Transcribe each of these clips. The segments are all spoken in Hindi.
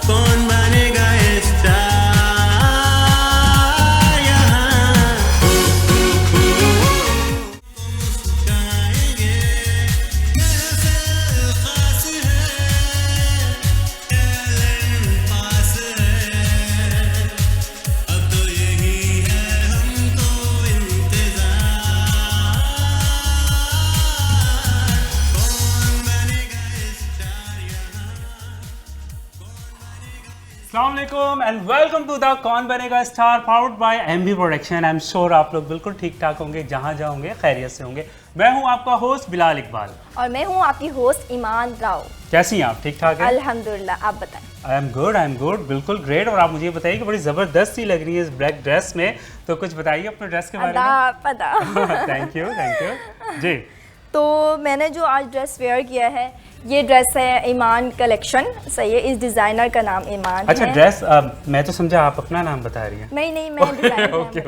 कौन बनेगा स्टार यहाँ मुस्कुराएंगे महफिल खास है टैलेंट पास है अब तो यही है हमको इंतजार कौन बनेगा स्टार यहाँ अस्सलामुअलैकुम एंड वेलकम टू द कौन बनेगा star powered by MB production. I am sure आप लोग बिल्कुल ठीक ठाक होंगे, जहां जाओगे खैरियत से होंगे। मैं हूं आपका होस्ट बिलाल इकबाल और मैं हूँ आपकी होस्ट ईमान राव। कैसी हैं आप? ठीक ठाक हैं? अल्हम्दुलिल्लाह, आप बताएं। आई एम गुड, बिल्कुल ग्रेट। और आप मुझे बताइए कि बड़ी ज़बरदस्त सी लग रही है इस ब्लैक ड्रेस में, तो कुछ बताइए अपने ड्रेस के बारे में। पता थैंक यू जी। तो मैंने जो आज ड्रेस वेयर किया है, ये ड्रेस है ईमान कलेक्शन। सही है, इस डिज़ाइनर का नाम ईमान अच्छा है। ड्रेस मैं तो समझा आप अपना नाम बता रही हैं। नहीं मैं डिज़ाइनर ओके।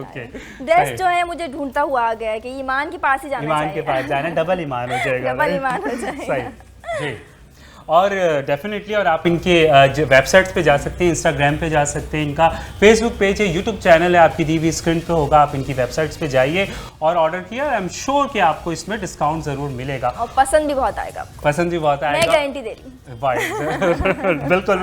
ड्रेस जो है मुझे ढूंढता हुआ आ गया है कि ईमान के पास ही जाना ईमान चाहिए। के पास जाना, डबल ईमान हो जाएगा। डबल ईमान हो जाएगा। सही जी। और डेफिनेटली और आप इनके वेबसाइट्स पे जा सकते हैं, इंस्टाग्राम पे जा सकते हैं, इनका फेसबुक पेज है, यूट्यूब चैनल है, आपकी दी हुई स्क्रीन पे होगा। आप इनकी वेबसाइट्स पे जाइए और ऑर्डर किया, आई एम श्योर कि आपको इसमें डिस्काउंट ज़रूर मिलेगा और पसंद भी बहुत आएगा। पसंद भी बहुत आएगा, मैं गारंटी दे रही हूँ। बिल्कुल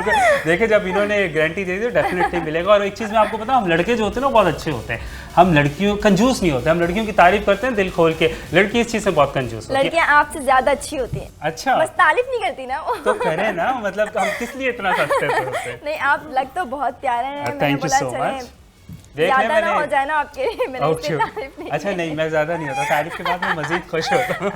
देखिए, जब इन्होंने गारंटी दे दी तो डेफिनेटली मिलेगा। और एक चीज़ मैं आपको बताऊँ, हम लड़के जो होते हैं ना बहुत अच्छे होते हैं। हम लड़कियों कंजूस नहीं होते, हम लड़कियों की तारीफ करते हैं दिल खोल के। लड़की इस चीज़ से बहुत कंजूस होती है। लड़कियाँ आपसे ज़्यादा अच्छी होती हैं। अच्छा, बस तारीफ नहीं करती ना वो। तो करें ना, मतलब हम किस लिए इतना सस्ते थे उससे? नहीं, आप लग तो बहुत प्यारे हैं। मैंने थैंक यू बोला सो चलें, मच। ज़्यादा ना हो जाए ना आपके लिए, मैंने इसलिए तारीफ नहीं अच्छा की। नहीं, मैं ज़्यादा नहीं होता, तारीफ के बाद मैं मज़ीद खुश होता हूँ।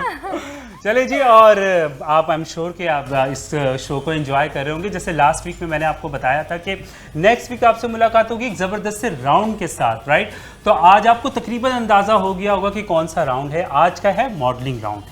चलिए जी, और आप आई एम श्योर कि आप इस शो को एंजॉय कर रहे होंगे। जैसे लास्ट वीक में मैंने आपको बताया था कि नेक्स्ट वीक आपसे मुलाकात होगी एक ज़बरदस्त से राउंड के साथ, राइट? तो आज आपको तकरीबन अंदाज़ा हो गया होगा कि कौन सा राउंड है। आज का है मॉडलिंग राउंड।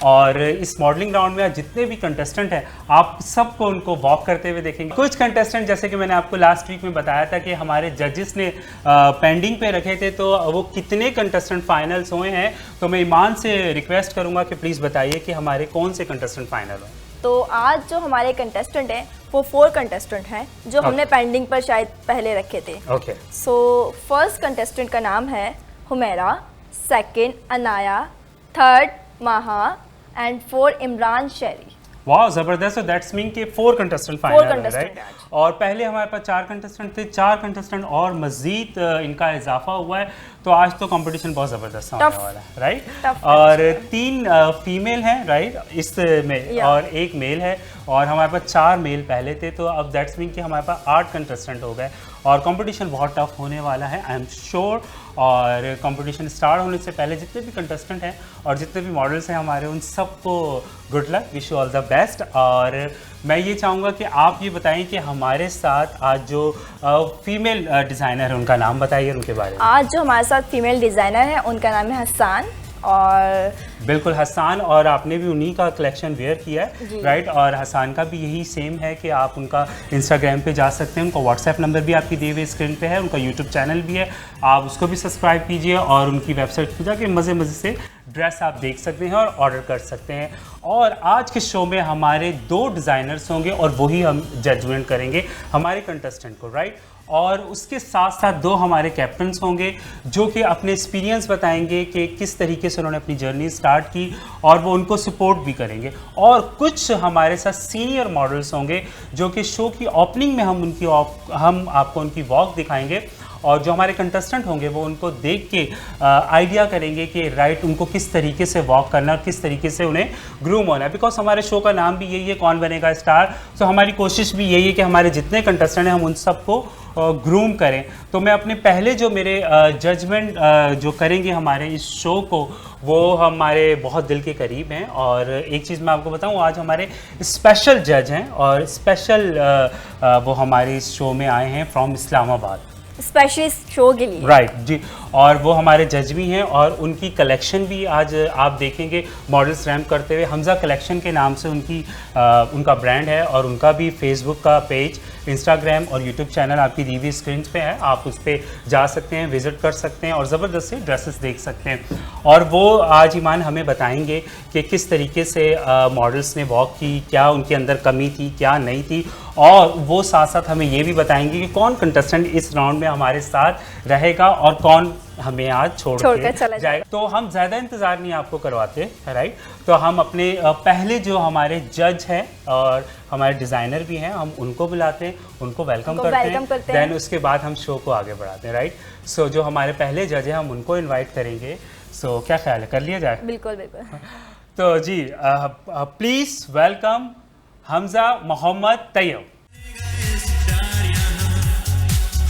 और इस मॉडलिंग राउंड में आज जितने भी कंटेस्टेंट हैं, आप सबको उनको वॉक करते हुए देखेंगे। कुछ कंटेस्टेंट, जैसे कि मैंने आपको लास्ट वीक में बताया था कि हमारे जजेस ने पेंडिंग पे रखे थे, तो वो कितने कंटेस्टेंट फाइनल्स हुए हैं। तो मैं ईमान से रिक्वेस्ट करूंगा कि प्लीज़ बताइए कि हमारे कौन से कंटेस्टेंट फाइनल हुए। तो आज जो हमारे कंटेस्टेंट हैं वो 4 कंटेस्टेंट हैं जो हमने पेंडिंग पर शायद पहले रखे थे। ओके। सो फर्स्ट कंटेस्टेंट का नाम है हुमैरा, सेकंड अनाया, थर्ड माहा एंड 4 इमरान शेरी। वाह ज़बरदस्त। तो दैट्स मीन के 4 कंटेस्टेंट फाइनल है, राइट? और पहले हमारे पास 4 कंटेस्टेंट थे, 4 कंटेस्टेंट और मज़ीद इनका इजाफा हुआ है। तो आज तो कंपटीशन बहुत ज़बरदस्त होने वाला है, राइट? और 3 फीमेल हैं, राइट, इस में, और 1 मेल है। और हमारे पास 4 मेल पहले थे, तो अब दैट्स मीन कि हमारे पास 8 कंटेस्टेंट हो गए। और कंपटीशन बहुत टफ होने वाला है, आई एम श्योर। और कंपटीशन स्टार्ट होने से पहले जितने भी कंटेस्टेंट हैं और जितने भी मॉडल्स हैं हमारे, उन सबको good luck, wish you all the best. और मैं ये चाहूँगा कि आप ये बताएं कि हमारे साथ आज जो फीमेल डिज़ाइनर है उनका नाम बताइए, उनके बारे में। आज जो हमारे साथ फीमेल डिज़ाइनर है उनका नाम है हसन। और बिल्कुल हसन, और आपने भी उन्हीं का कलेक्शन वेयर किया है, राइट? और हसन का भी यही सेम है कि आप उनका इंस्टाग्राम पे जा सकते हैं, उनका व्हाट्सएप नंबर भी आपकी दिए हुए स्क्रीन पे है, उनका यूट्यूब चैनल भी है, आप उसको भी सब्सक्राइब कीजिए और उनकी वेबसाइट पर जाके मज़े से ड्रेस आप देख सकते हैं और ऑर्डर कर सकते हैं। और आज के शो में हमारे 2 डिज़ाइनर्स होंगे और वही हम जजमेंट करेंगे हमारे कंटेस्टेंट को, राइट? और उसके साथ साथ 2 हमारे कैप्टन्स होंगे जो कि अपने एक्सपीरियंस बताएंगे कि किस तरीके से उन्होंने अपनी जर्नी स्टार्ट की, और वो उनको सपोर्ट भी करेंगे। और कुछ हमारे साथ सीनियर मॉडल्स होंगे जो कि शो की ओपनिंग में हम आपको उनकी वॉक दिखाएंगे, और जो हमारे कंटेस्टेंट होंगे वो उनको देख के आइडिया करेंगे कि राइट उनको किस तरीके से वॉक करना और किस तरीके से उन्हें ग्रूम होना है। बिकॉज हमारे शो का नाम भी यही है, कौन बनेगा स्टार। सो हमारी कोशिश भी यही है कि हमारे जितने कंटेस्टेंट हैं हम उन सबको ग्रूम करें। तो मैं अपने पहले जो मेरे जजमेंट जो करेंगे हमारे इस शो को, वो हमारे बहुत दिल के करीब हैं। और एक चीज़ मैं आपको बताऊं, आज हमारे स्पेशल जज हैं और स्पेशल वो हमारे इस शो में आए हैं फ्रॉम इस्लामाबाद, स्पेशली शो के लिए, राइट जी। और वो हमारे जज भी हैं और उनकी कलेक्शन भी आज आप देखेंगे मॉडल्स रैम्प करते हुए। हमजा कलेक्शन के नाम से उनका ब्रांड है, और उनका भी फेसबुक का पेज, इंस्टाग्राम और यूट्यूब चैनल आपकी टीवी स्क्रीन पे है, आप उस पर जा सकते हैं, विजिट कर सकते हैं और ज़बरदस्त से ड्रेसेस देख सकते हैं। और वो आज ईमान हमें बताएंगे कि किस तरीके से मॉडल्स ने वॉक की, क्या उनके अंदर कमी थी, क्या नहीं थी, और वो साथ साथ हमें ये भी बताएंगे कि कौन कंटेस्टेंट इस राउंड में हमारे साथ रहेगा और कौन हमें आज छोड़कर चला जाएगा। तो हम ज़्यादा इंतज़ार नहीं आपको करवाते, राइट। तो हम अपने पहले जो हमारे जज हैं और हमारे डिज़ाइनर भी हैं, हम उनको बुलाते हैं, उनको वेलकम करते हैं, देन उसके बाद हम शो को आगे बढ़ाते हैं, राइट। सो जो हमारे पहले जज हैं हम उनको इनवाइट करेंगे। सो क्या ख्याल है, कर लिया जाए? बिल्कुल बिल्कुल। तो जी please welcome Hamza Mohammad Tayyab. Star यहाँ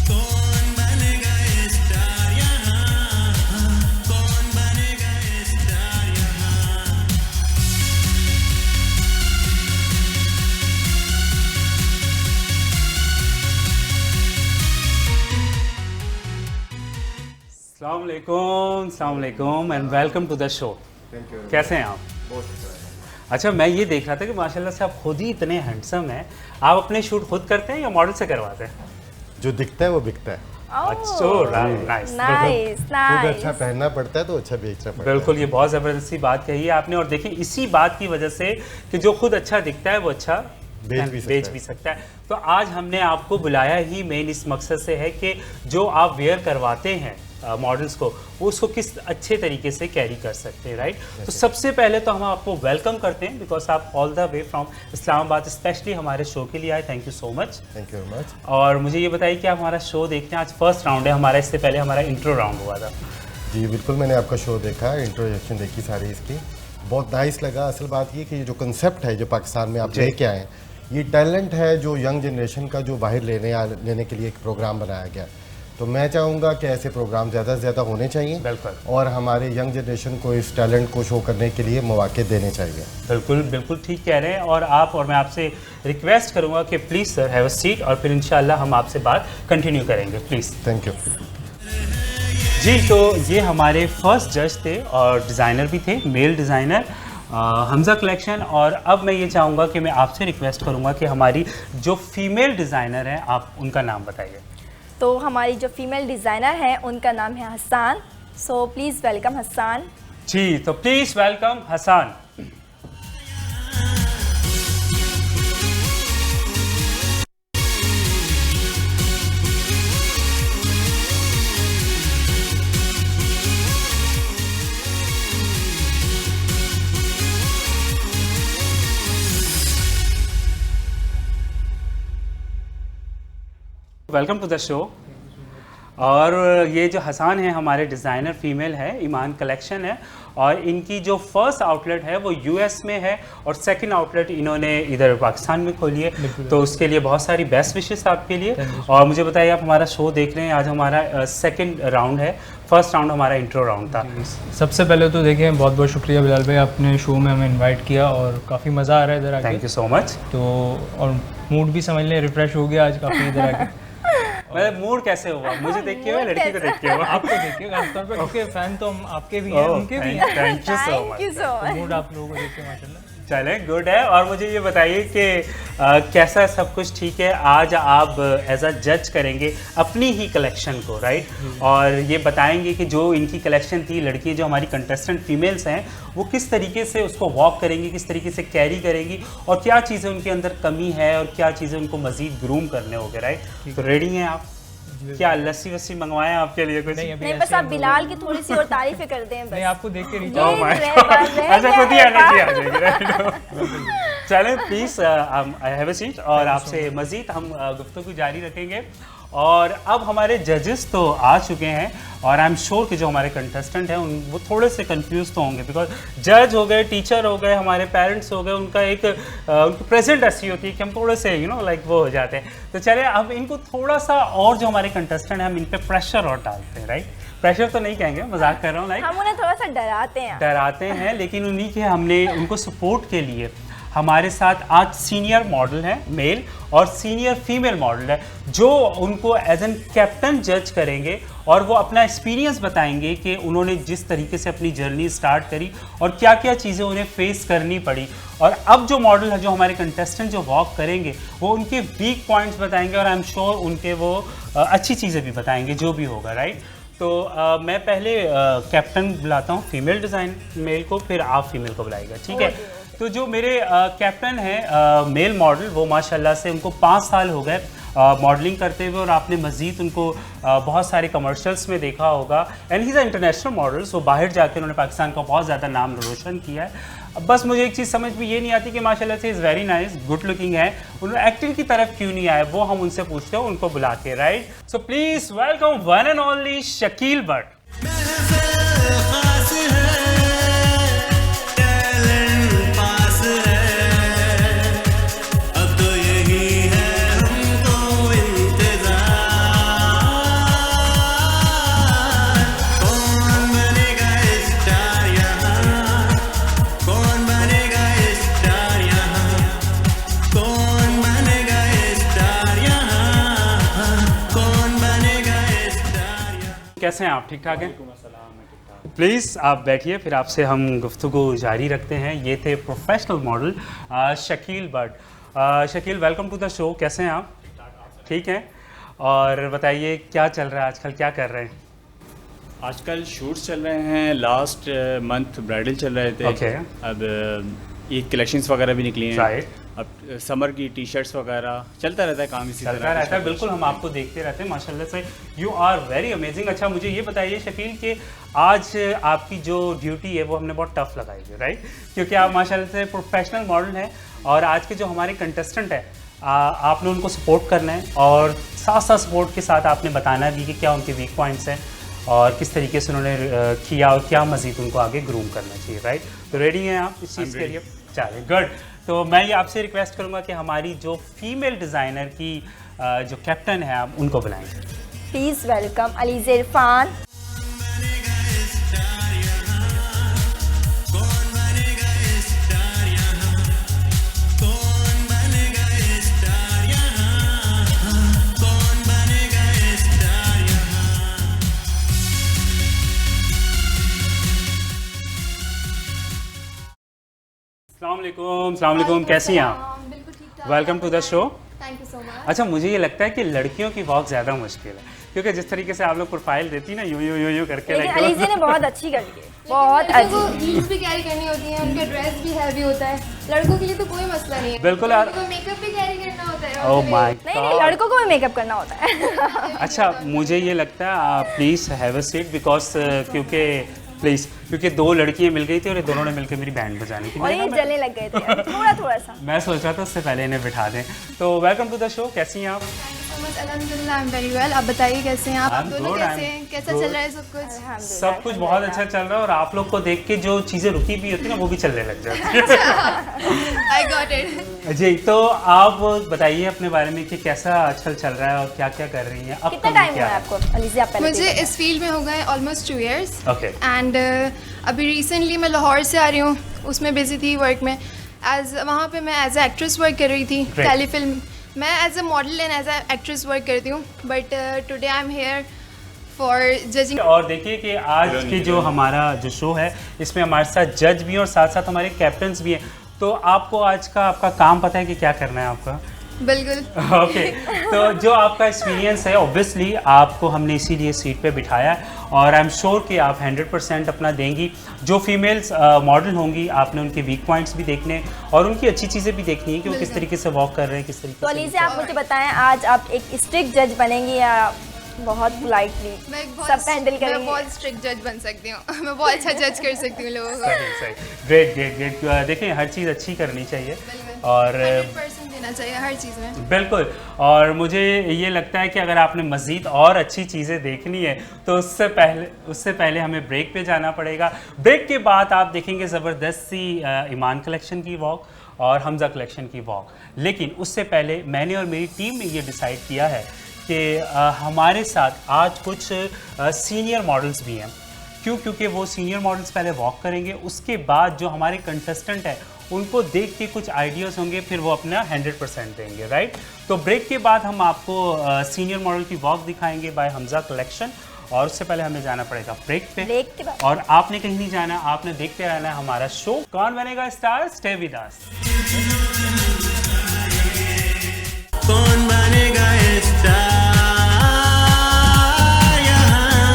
कौन बनेगा स्टार यहाँ कौन बनेगा स्टार यहाँ अस्सलाम वालेकुम and welcome to the show. Thank you. कैसे हैं आप? बहुत अच्छा है। अच्छा, मैं ये देख रहा था कि माशाल्लाह से आप खुद ही इतने हैंडसम हैं। आप अपने शूट खुद करते हैं या मॉडल से करवाते हैं? जो दिखता है वो बिकता है। अच्छा, नाइस। नाइस खुद नाइस। अच्छा पहनना पड़ता है तो अच्छा बेचना पड़ता है। बिल्कुल, ये बहुत ज़बरदस्ती बात कही है आपने। और देखिए इसी बात की वजह से कि जो खुद अच्छा दिखता है वो अच्छा बेच भी सकता है। तो आज हमने आपको बुलाया ही मेन इस मकसद से है कि जो आप वेयर करवाते हैं मॉडल्स को, वो उसको किस अच्छे तरीके से कैरी कर सकते हैं, राइट। तो सबसे पहले तो हम आपको वेलकम करते हैं बिकॉज आप all the way from Islamabad specially हमारे शो के लिए आए। Thank you so much. Thank you very much. और मुझे ये बताइए कि आप हमारा शो देखते हैं। आज फर्स्ट राउंड है हमारा, इससे पहले हमारा इंट्रो राउंड हुआ था। जी बिल्कुल, मैंने आपका शो देखा, इंट्रोडक्शन देखी सारी इसकी, बहुत नाइस लगा। असल बात ये कि ये जो कंसेप्ट है जो पाकिस्तान में आप लेके आए हैं, ये टैलेंट है जो यंग जनरेशन का जो बाहर लेने के लिए एक प्रोग्राम बनाया गया। तो मैं चाहूँगा कि ऐसे प्रोग्राम ज़्यादा से ज़्यादा होने चाहिए। बिल्कुल। और हमारे यंग जनरेशन को इस टैलेंट को शो करने के लिए मौके देने चाहिए। बिल्कुल बिल्कुल ठीक कह रहे हैं। और मैं आपसे रिक्वेस्ट करूंगा कि please sir have a seat और फिर इंशाल्लाह हम आपसे बात कंटिन्यू करेंगे, प्लीज़। Thank you. जी, तो ये हमारे फर्स्ट जज थे और डिज़ाइनर भी थे, मेल डिज़ाइनर हमजा कलेक्शन। और अब मैं ये चाहूँगा कि मैं आपसे रिक्वेस्ट करूँगा कि हमारी जो फीमेल डिज़ाइनर हैं आप उनका नाम बताइए। तो हमारी जो फीमेल डिज़ाइनर हैं उनका नाम है Hassan. So please welcome Hassan. जी, तो please welcome Hassan. Welcome to the show. और ये जो हसान है हमारे डिज़ाइनर फीमेल है, ईमान कलेक्शन है, और इनकी जो फर्स्ट आउटलेट है वो यूएस में है और सेकंड आउटलेट इन्होंने इधर पाकिस्तान में खोली है। तो उसके लिए बहुत सारी बेस्ट विशेस आपके लिए। और मुझे बताइए, आप हमारा शो देख रहे हैं, आज हमारा सेकंड राउंड है। फर्स्ट राउंड हमारा इंट्रो राउंड था। सबसे पहले तो देखिए बहुत बहुत शुक्रिया बिलाल भाई, आपने शो में हमें इनवाइट किया और काफ़ी मज़ा आ रहा है इधर आके। Thank you so much. तो और मूड भी समझ लें रिफ्रेश हो गया आज काफ़ी इधर आके। मतलब मूड कैसे हुआ? मुझे देख के हुआ, लड़की को देख के हुआ? आपको देखिए खासतौर पर, क्योंकि फ़ैन तो हम आपके भी हैं, उनके भी हैं। Thank you so thank you much. So much. Mood आप लोगों को देख के माशाल्लाह। चले, गुड है। और मुझे ये बताइए कि कैसा सब कुछ ठीक है? आज आप एज अ जज करेंगे अपनी ही कलेक्शन को, राइट? और ये बताएंगे कि जो इनकी कलेक्शन थी, लड़की जो हमारी कंटेस्टेंट फीमेल्स हैं, वो किस तरीके से उसको वॉक करेंगी, किस तरीके से कैरी करेंगी, और क्या चीज़ें उनके अंदर कमी है और क्या चीज़ें उनको मज़ीद ग्रूम करने होंगे, राइट? तो रेडी हैं आप? क्या लस्सी वस्सी मंगवाएं आपके लिए कुछ? नहीं, अभी नहीं, ऐसे बस आप हम बिलाल की थोड़ी सी और तारीफें कर दें नहीं, बस। आपको देख के रीच Oh my रह- God. रह- रह अच्छा, गया खुद ही है एनर्जी आ बात। जाएगी, राइट? चलें please, I have a seat और आपसे मज़ीद हम गुफ्तगू जारी रखेंगे। और अब हमारे जजेस तो आ चुके हैं और आई एम श्योर कि जो हमारे कंटेस्टेंट हैं वो थोड़े से कंफ्यूज तो होंगे, बिकॉज जज हो गए, टीचर हो गए, हमारे पेरेंट्स हो गए, उनका एक उनकी प्रेजेंट ऐसी होती है कि हम थोड़े से लाइक वो हो जाते हैं। तो चलिए अब इनको थोड़ा सा और जो हमारे कंटेस्टेंट हैं हम इन पर प्रेशर और डालते हैं, राइट? प्रेशर तो नहीं कहेंगे, मजाक कर रहा हूँ, लाइक हम उन्हें थोड़ा सा डराते हैं, लेकिन उन्हीं के हमने उनको सपोर्ट के लिए हमारे साथ आज सीनियर मॉडल हैं मेल और सीनियर फीमेल मॉडल है, जो उनको एज एन कैप्टन जज करेंगे और वो अपना एक्सपीरियंस बताएंगे कि उन्होंने जिस तरीके से अपनी जर्नी स्टार्ट करी और क्या क्या चीज़ें उन्हें फेस करनी पड़ी। और अब जो मॉडल है, जो हमारे कंटेस्टेंट जो वॉक करेंगे, वो उनके वीक पॉइंट्स बताएंगे और आई एम श्योर उनके वो अच्छी चीज़ें भी बताएंगे, जो भी होगा, राइट? तो मैं पहले कैप्टन बुलाता हूँ फीमेल डिज़ाइन मेल को, फिर आप फीमेल को बुलाएगा, ठीक है। तो जो मेरे कैप्टन हैं मेल मॉडल, वो माशाल्लाह से उनको 5 साल हो गए मॉडलिंग करते हुए, और आपने मज़ीद उनको बहुत सारे कमर्शियल्स में देखा होगा। And he is international model, so बाहर जाकर उन्होंने पाकिस्तान का बहुत ज़्यादा नाम रोशन किया है। अब बस मुझे एक चीज़ समझ में ये नहीं आती कि माशाल्लाह से is very nice, good looking है, उन्होंने एक्टिंग की तरफ क्यों नहीं आए, वो हम उनसे पूछते हैं उनको बुला के, right. So please welcome one and only Shakeel Bhatt. खास है, टैलेंट पास है, अब तो यही है हमको इंतजार, कौन बनेगा स्टार यहाँ, कौन बनेगा स्टार यहाँ, कौन बनेगा स्टार यहाँ, कौन बनेगा स्टार यहाँ। कैसे हैं आप, ठीक ठाक हैं? प्लीज़ आप बैठिए, फिर आपसे हम गुफ्तगू जारी रखते हैं। ये थे professional model Shakeel Bhatt. Shakeel, welcome to the show. कैसे हैं आप? ठीक हैं। और बताइए क्या चल रहा है आजकल, क्या कर रहे हैं? आजकल शूट्स चल रहे हैं, लास्ट मंथ ब्राइडल चल रहे थे। Okay. अब ईद कलेक्शंस वगैरह भी निकली हैं। Right. अब समर की टी शर्ट्स वगैरह चलता रहता है काम इसी तरह। चलता रहता है, बिल्कुल, हम आपको देखते रहते हैं माशाल्लाह से। You are very amazing. अच्छा, मुझे ये बताइए शकील कि आज आपकी जो ड्यूटी है वो हमने बहुत टफ लगाई है, राइट? क्योंकि आप माशाल्लाह से प्रोफेशनल मॉडल हैं, और आज के जो हमारे कंटेस्टेंट हैं आपने उनको सपोर्ट करना है, और साथ साथ सपोर्ट के साथ आपने बताना भी कि क्या उनके वीक पॉइंट्स हैं और किस तरीके से उन्होंने किया, और क्या मज़ीद उनको आगे ग्रूम करना चाहिए, राइट? तो रेडी हैं आप इस चीज़ के लिए? चलिए, गुड। तो मैं ये आपसे रिक्वेस्ट करूंगा कि हमारी जो फीमेल डिज़ाइनर की जो कैप्टन है आप उनको बुलाएं। Please welcome Aliza Irfan. अस्सलाम वालेकुम, कैसी हैं आप? बिल्कुल ठीक ठाक। Welcome to the show. Thank you so much. अच्छा, मुझे ये लगता है कि लड़कियों की वॉक ज़्यादा मुश्किल है, क्योंकि जिस तरीके से आप लोग प्रोफाइल देती ना, यूं करके लेकिन like- अलीज़ा ने बहुत अच्छी कर दी है, बहुत लड़कों को अच्छी। हील्स भी कैरी करनी होती हैं, उनका ड्रेस भी हैवी होता है, लड़कों के लिए तो कोई मसला नहीं है। बिल्कुल यार। लड़कों को मेकअप भी कैरी करना होता है। Oh my नहीं, लड़कों को भी मेकअप करना होता है। अच्छा, मुझे ये लगता है please have a seat, because क्योंकि 2 लड़कियां मिल गई थी और ये दोनों ने मिलकर मेरी बैंड बजानी थी। और ये जलने लग गए थे थोड़ा सा। मैं सोच रहा था उससे पहले इन्हें बिठा दें। तो वेलकम टू द शो, कैसी हैं आप? अल्हम्दुलिल्लाह, आई एम वेरी वेल। आप बताइए कैसे हैं आप? I'm दोनों good, कैसे I'm हैं? कैसा good. चल रहा है सब कुछ? सब कुछ बहुत अच्छा चल रहा है, और आप लोग को देख के जो चीज़ें रुकी भी होती है ना, वो भी चलने लग जाती है। I got it. जी, तो आप बताइए अपने बारे में कि कैसा आजकल चल रहा है और क्या क्या कर रही हैं अब? कितना टाइम हुआ है आपको अलीज़ा? आप पहले मुझे बताइए। इस फील्ड में हो गए ऑलमोस्ट 2 years। ओके। एंड अभी रिसेंटली मैं लाहौर से आ रही हूँ, उसमें बिजी थी वर्क में। वहाँ पे मैं एज ए एक्ट्रेस वर्क कर रही थी, Great. टेलीफिल्म। मैं as a model and as a actress work करती हूँ, but today I am here for judging. और देखिए कि आज के जो हमारा जो शो है, इसमें हमारे साथ जज भी हैं और साथ साथ हमारे कैप्टन्स भी हैं। तो आपको आज का आपका काम पता है कि क्या करना है आपका? बिल्कुल। ओके। तो जो आपका एक्सपीरियंस है, ऑब्वियसली आपको हमने इसीलिए सीट पे बिठाया, और आई एम श्योर कि आप 100% अपना देंगी। जो फीमेल्स मॉडल होंगी, आपने उनके वीक पॉइंट्स भी देखने और उनकी अच्छी चीज़ें भी देखनी है कि वो किस तरीके से वॉक कर रहे हैं, किस तरीके तो से। अलीज़ा, आप मुझे बताएं, आज आप एक स्ट्रिक्ट जज बनेंगी या बहुत पोलाइटली मैं एक सब हैंडल मैं करेंगी? बहुत स्ट्रिक्ट जज बन सकती हूँ। मैं बहुत अच्छा जज कर सकती हूँ लोगों को। सही। ग्रेट। देखिए, हर चीज़ अच्छी करनी चाहिए, और 100% देना चाहिए हर चीज़ में। बिल्कुल। और मुझे ये लगता है कि अगर आपने मज़ीद और अच्छी चीज़ें देखनी है तो उससे पहले हमें ब्रेक पे जाना पड़ेगा। ब्रेक के बाद आप देखेंगे ज़बरदस्त सी ईमान कलेक्शन की वॉक और हमज़ा कलेक्शन की वॉक। लेकिन उससे पहले मैंने और मेरी टीम ने ये डिसाइड किया है कि हमारे साथ आज कुछ सीनियर मॉडल्स भी हैं। क्यों? क्योंकि वो सीनियर मॉडल्स पहले वॉक करेंगे, उसके बाद जो हमारे कंटेस्टेंट हैं उनको देख के कुछ आइडियाज़ होंगे, फिर वो अपना 100% देंगे, राइट? तो ब्रेक के बाद हम आपको सीनियर मॉडल की वॉक दिखाएंगे बाय हमज़ा कलेक्शन, और उससे पहले हमें जाना पड़ेगा ब्रेक पे। ब्रेक के बाद और आपने कहीं नहीं जाना, आपने देखते रहना है हमारा शो कौन बनेगा स्टार। Stay with us. कौन बनेगा स्टार यहाँ,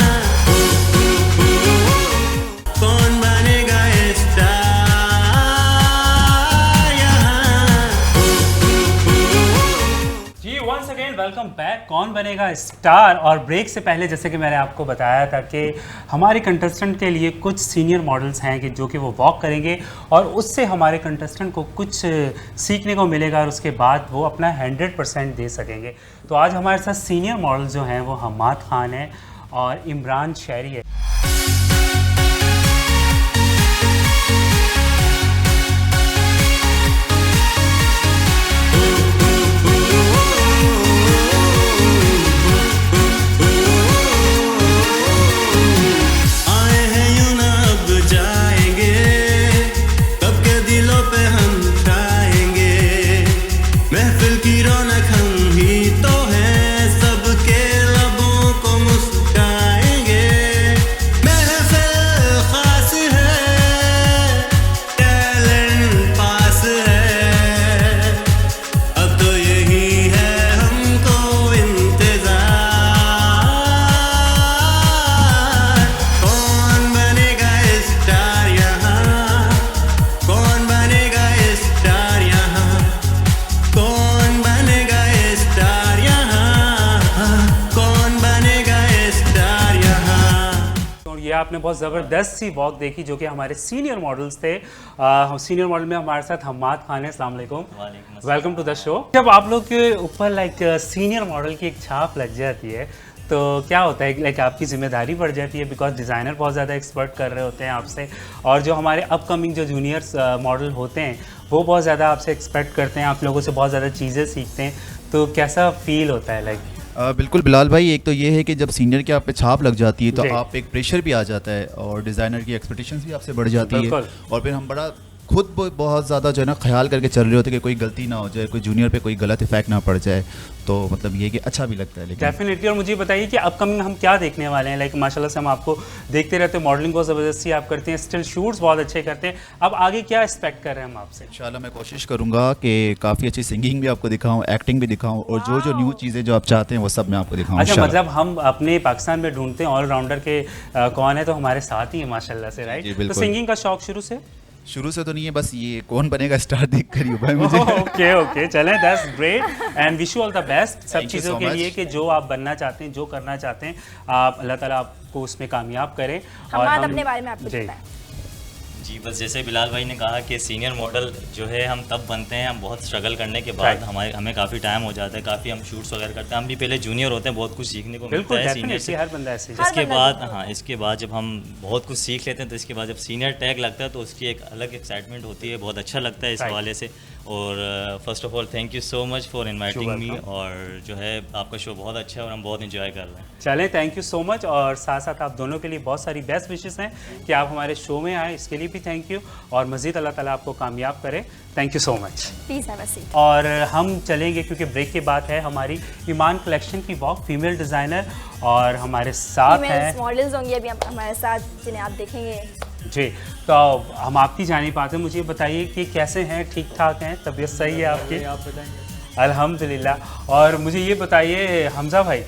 बैक कौन बनेगा स्टार। और ब्रेक से पहले जैसे कि मैंने आपको बताया था कि हमारे कंटेस्टेंट के लिए कुछ सीनियर मॉडल्स हैं कि जो कि वो वॉक करेंगे और उससे हमारे कंटेस्टेंट को कुछ सीखने को मिलेगा और उसके बाद वो अपना 100% दे सकेंगे। तो आज हमारे साथ सीनियर मॉडल जो हैं वो हम्माद खान है और इमरान शहरी है। आपने बहुत ज़बरदस्त सी वॉक देखी जो कि हमारे सीनियर मॉडल्स थे। सीनियर मॉडल में हमारे साथ हम्माद खान है। अस्सलाम वालेकुम, वेलकम टू द शो। जब आप लोग के ऊपर लाइक सीनियर मॉडल की एक छाप लग जाती है तो क्या होता है, लाइक आपकी जिम्मेदारी बढ़ जाती है बिकॉज डिज़ाइनर बहुत ज़्यादा एक्सपर्ट कर रहे होते हैं आपसे, और जो हमारे अपकमिंग जो जूनियर्स मॉडल होते हैं वो बहुत ज़्यादा आपसे एक्सपेक्ट करते हैं, आप लोगों से बहुत ज़्यादा चीज़ें सीखते हैं, तो कैसा फील होता है लाइक? बिल्कुल बिलाल भाई, एक तो ये है कि जब सीनियर की आप पे छाप लग जाती है तो आप एक प्रेशर भी आ जाता है और डिज़ाइनर की एक्सपेक्टेशंस भी आपसे बढ़ जाती है, और फिर हम बड़ा खुद बहुत ज़्यादा जो है ना ख्याल करके चल रहे होते हैं कि कोई गलती ना हो जाए, कोई जूनियर पे कोई गलत इफेक्ट ना पड़ जाए, तो मतलब ये कि अच्छा भी लगता है। लेकिन डेफिनेटली। और मुझे बताइए कि अपकमिंग हम क्या देखने वाले हैं? लाइक माशाल्लाह से हम आपको देखते रहते हैं, मॉडलिंग बहुत ज़बरदस्ती आप करते हैं, स्टिल शूट्स बहुत अच्छे करते हैं, अब आगे क्या एक्सपेक्ट कर रहे हैं हम आपसे? इंशाल्लाह मैं कोशिश करूँगा कि काफ़ी अच्छी सिंगिंग भी आपको दिखाऊँ, एक्टिंग भी दिखाऊँ, और जो न्यू चीज़ें जो आप चाहते हैं वो सब मैं आपको दिखाऊँ। अच्छा, मतलब हम अपने पाकिस्तान में ढूंढते हैं ऑलराउंडर के कौन है, तो हमारे साथ ही है माशाल्लाह से, राइट? तो सिंगिंग का शौक शुरू से तो नहीं है, बस ये कौन बनेगा स्टार देख कर ही भाई मुझे। ओके चलें, that's great and wish you all the best सब चीज़ों के लिए कि जो आप बनना चाहते हैं, जो करना चाहते हैं, आप अल्लाह ताला आपको उसमें कामयाब करें। और हम अपने बारे में आपको बताएं। जी, बस जैसे बिलाल भाई ने कहा कि सीनियर मॉडल जो है हम तब बनते हैं, हम बहुत स्ट्रगल करने के बाद हमें काफ़ी टाइम हो जाता है, काफ़ी हम शूट्स वगैरह करते हैं, हम भी पहले जूनियर होते हैं, बहुत कुछ सीखने को मिलता है सीनियर से। हर बंदा ऐसे। इसके बाद जब हम बहुत कुछ सीख लेते हैं तो इसके बाद जब सीनियर टैग लगता है तो उसकी एक अलग एक्साइटमेंट होती है, बहुत अच्छा लगता है इस हवाले से। और first of all thank you so much for inviting me, और जो है आपका शो बहुत अच्छा है और हम बहुत इंजॉय कर रहे हैं। चलें, थैंक यू सो मच, और साथ साथ आप दोनों के लिए बहुत सारी बेस्ट विशेस हैं कि आप हमारे शो में आए, इसके लिए भी थैंक यू, और मज़ीद अल्लाह ताला आपको कामयाब करे। Thank you so much. Please have a seat. और हम चलेंगे क्योंकि ब्रेक के बाद है हमारी ईमान कलेक्शन की वॉक, फीमेल डिज़ाइनर और हमारे साथ हैं मॉडल्स होंगी अभी हमारे साथ, जिन्हें आप देखेंगे जी। तो हम आपकी जानिब आते हैं, मुझे बताइए कि कैसे हैं, ठीक ठाक हैं, तबीयत सही है आपकी? आप बताएंगे। अल्हम्दुलिल्लाह। और मुझे ये बताइए हमज़ा भाई,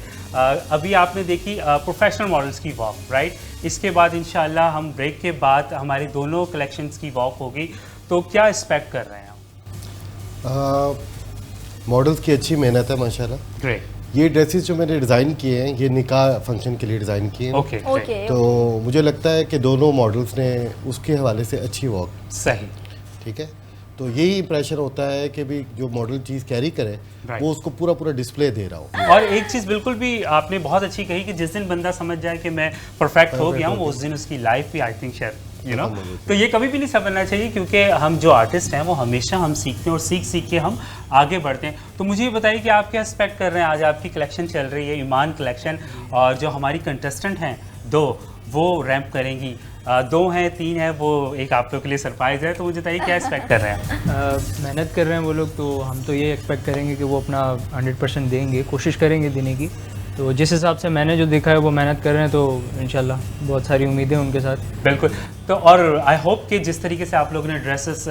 अभी आपने देखी प्रोफेशनल मॉडल्स की वॉक, राइट? इसके बाद इंशाल्लाह हम ब्रेक के बाद हमारी दोनों कलेक्शंस की वॉक होगी, तो क्या एक्सपेक्ट कर रहे हैं आप? मॉडल्स की अच्छी मेहनत है माशाल्लाह। ग्रेट। ये ड्रेसेस जो मैंने डिज़ाइन किए हैं ये निकाह फंक्शन के लिए डिज़ाइन किए हैं। ओके। तो मुझे लगता है कि दोनों मॉडल्स ने उसके हवाले से अच्छी वॉक। सही। ठीक है, तो यही इंप्रेशन होता है कि भी जो मॉडल चीज़ कैरी करे वो उसको पूरा डिस्प्ले दे रहा हो। और एक चीज़ बिल्कुल भी आपने बहुत अच्छी कही कि जिस दिन बंदा समझ जाए कि मैं परफेक्ट हो गया हूँ, उस दिन उसकी लाइफ भी आई थिंक शेयर तो ये कभी भी नहीं समझना चाहिए, क्योंकि हम जो आर्टिस्ट हैं वो हमेशा हम सीखते हैं और सीख के हम आगे बढ़ते हैं। तो मुझे ये बताइए कि आप क्या एक्सपेक्ट कर रहे हैं? आज आपकी कलेक्शन चल रही है ईमान कलेक्शन, और जो हमारी कंटेस्टेंट हैं दो, वो रैंप करेंगी, 2 हैं 3 हैं, वो एक आप लोग के लिए सरप्राइज़ है, तो मुझे बताइए क्या एक्सपेक्ट कर रहे हैं? मेहनत कर रहे हैं वो लोग, तो हम तो ये एक्सपेक्ट करेंगे कि वो अपना 100% देंगे, कोशिश करेंगे देने की। तो जिस हिसाब से मैंने जो देखा है वो मेहनत कर रहे हैं, तो इंशाल्लाह बहुत सारी उम्मीदें उनके साथ। बिल्कुल। तो और आई होप कि जिस तरीके से आप लोगों ने ड्रेसेस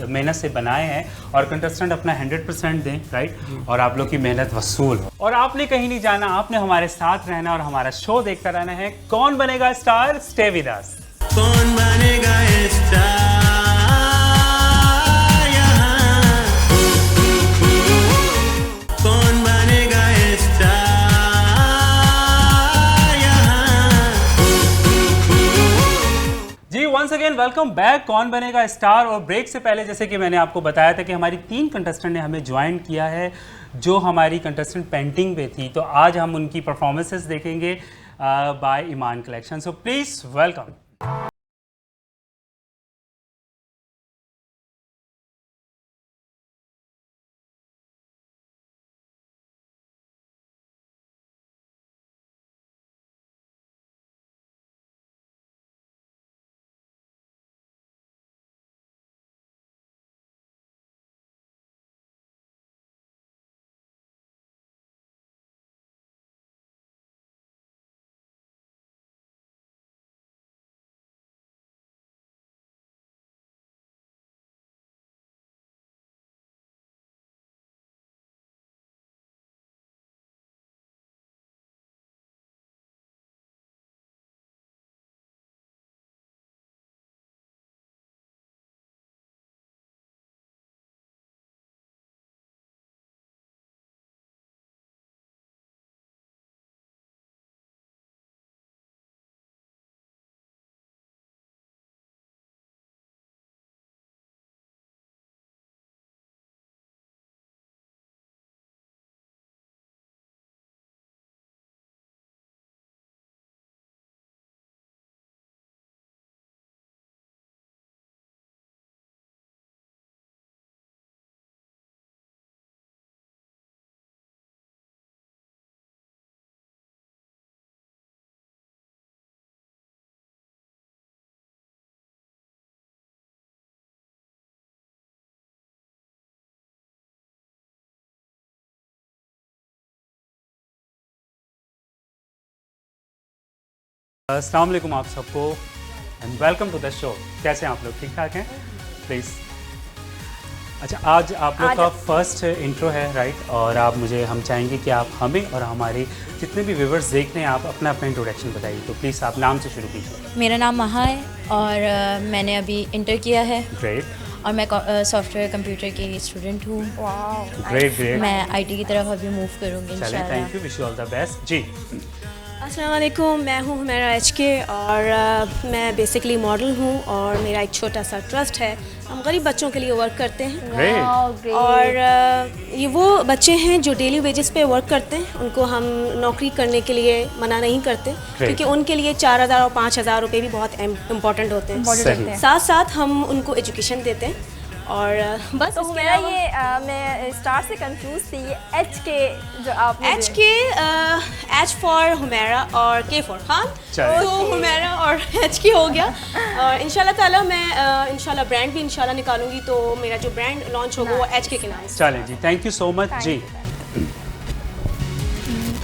मेहनत से बनाए हैं और कंटेस्टेंट अपना 100% दें, राइट, और आप लोग की मेहनत वसूल हो। और आपने कहीं नहीं जाना, आपने हमारे साथ रहना और हमारा शो देखता रहना है। कौन बनेगा स्टार? Stay with us. कौन बनेगा स्टार यहाँ? कौन बनेगा स्टार? वेलकम बैक कौन बनेगा स्टार। और ब्रेक से पहले जैसे कि मैंने आपको बताया था कि हमारी 3 कंटेस्टेंट ने हमें ज्वाइन किया है जो हमारी कंटेस्टेंट पेंटिंग पे थी, तो आज हम उनकी परफॉर्मेंसेस देखेंगे by Iman collection. So please welcome. अस्सलाम वालेकुम आप सबको and welcome to the show. कैसे हैं आप लोग? ठीक ठाक हैं? प्लीज़। अच्छा, आज आप लोग का फर्स्ट इंट्रो है राइट, और आप हम चाहेंगे कि आप हमें और हमारे जितने भी व्यूवर्स देख रहे हैं आप अपना इंट्रोडक्शन बताइए। तो प्लीज़ आप नाम से शुरू कीजिए। मेरा नाम महा है और मैंने अभी इंटर किया है। ग्रेट। और मैं सॉफ्टवेयर कंप्यूटर की स्टूडेंट हूँ। Great great. मैं आईटी की तरफ अभी मूव करूँगी इंशाल्लाह। Thank you, wish you all the best. जी अस्सलाम वालेकुम, मैं हूँ हुमैरा एचके और मैं बेसिकली मॉडल हूँ और मेरा एक छोटा सा ट्रस्ट है। हम गरीब बच्चों के लिए वर्क करते हैं और ये वो बच्चे हैं जो डेली वेजेस पे वर्क करते हैं। उनको हम नौकरी करने के लिए मना नहीं करते क्योंकि उनके लिए 4,000 और 5,000 रुपये भी बहुत इम्पोर्टेंट होते हैं। साथ साथ हम उनको एजुकेशन देते हैं और बस। तो मेरा ये मैं स्टार से कंफ्यूज थी, ये एच के जो आप एच फॉर हुमैरा और के फॉर खान, तो हुमैरा और एच के हो गया। और इंशाल्लाह ताला मैं इंशाल्लाह ब्रांड भी इंशाल्लाह निकालूंगी, तो मेरा जो ब्रांड लॉन्च होगा वो एच के नाम से। चलें जी, थैंक यू सो मच। जी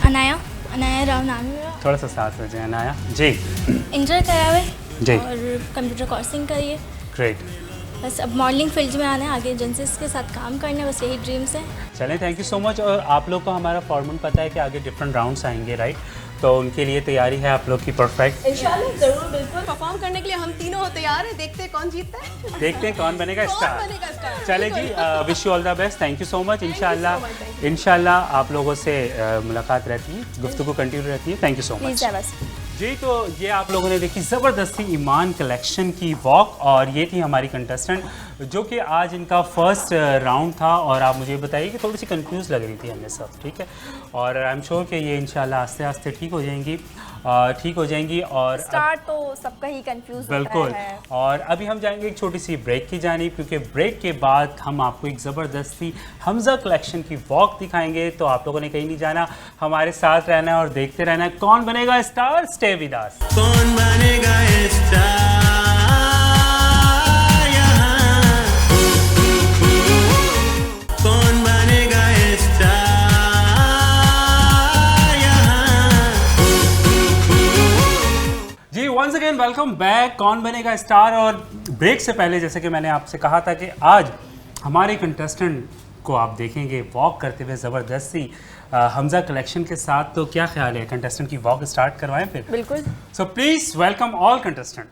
अनाया राव नाम है। थोड़ा सा साथ हो जाए। अनाया जी इंटर करा हुआ है जी और कंप्यूटर कोर्सिंग करिए। ग्रेट। बस अब मॉडलिंग फील्ड में आना है, आगे एजेंसीज के साथ काम करना है, बस यही ड्रीम्स है। चलें, थैंक यू सो मच। और आप लोग को हमारा फॉर्मेट पता है कि आगे डिफरेंट राउंड्स आएंगे राइट, तो उनके लिए तैयारी है आप लोग की परफेक्ट। इंशाल्लाह ज़रूर, बिल्कुल परफॉर्म करने के लिए हम तीनों तैयार हैं। देखते हैं कौन जीतता है, देखते हैं कौन बनेगा स्टार। चले जी, wish you all the best. Thank you so much. इंशाल्लाह आप लोगों से मुलाकात रहती है, गुफ्तगू कंटिन्यू रहती है। Thank you so much. जी, तो ये आप लोगों ने देखी ज़बरदस्ती ईमान कलेक्शन की वॉक, और ये थी हमारी कंटेस्टेंट जो कि आज इनका फर्स्ट राउंड था। और आप मुझे बताइए कि थोड़ी सी कंफ्यूज लग रही थी हमें सब, ठीक है, और आई एम श्योर कि ये इंशाल्लाह आस्ते आस्ते ठीक हो जाएंगी। और स्टार तो सबका ही कंफ्यूज बिल्कुल है। और अभी हम जाएंगे एक छोटी सी ब्रेक की जानिब, क्योंकि ब्रेक के बाद हम आपको एक ज़बरदस्ती हमजा कलेक्शन की वॉक दिखाएंगे। तो आप लोगों ने कहीं नहीं जाना, हमारे साथ रहना है और देखते रहना है कौन बनेगा स्टार। Stay with us. कौन बनेगा स्टार यहाँ, कौन बनेगा स्टार यहाँ। जी वंस अगेन वेलकम बैक कौन बनेगा स्टार। और ब्रेक से पहले जैसे कि मैंने आपसे कहा था कि आज हमारे कंटेस्टेंट को आप देखेंगे वॉक करते हुए ज़बरदस्ती हमजा कलेक्शन के साथ। तो क्या ख्याल है कंटेस्टेंट की वॉक स्टार्ट करवाएं फिर? बिल्कुल। सो प्लीज़ वेलकम ऑल कंटेस्टेंट।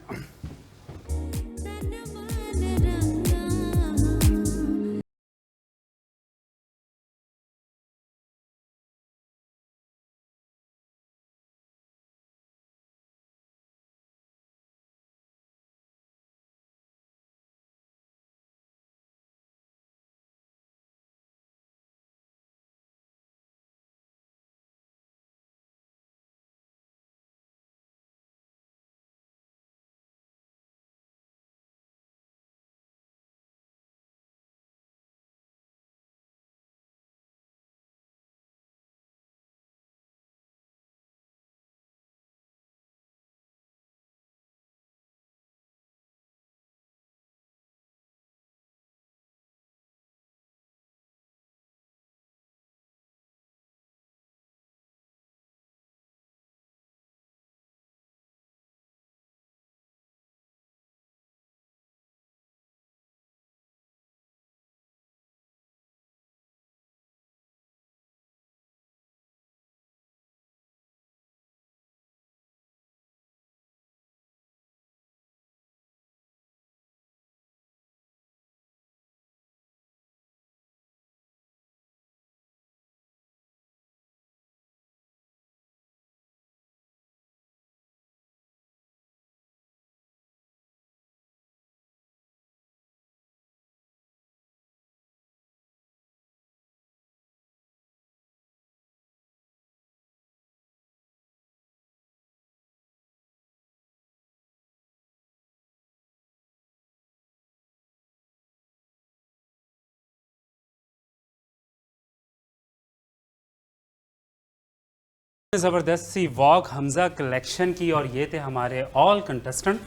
ज़बरदस्त सी वॉक हमज़ा कलेक्शन की, और ये थे हमारे ऑल कंटेस्टेंट।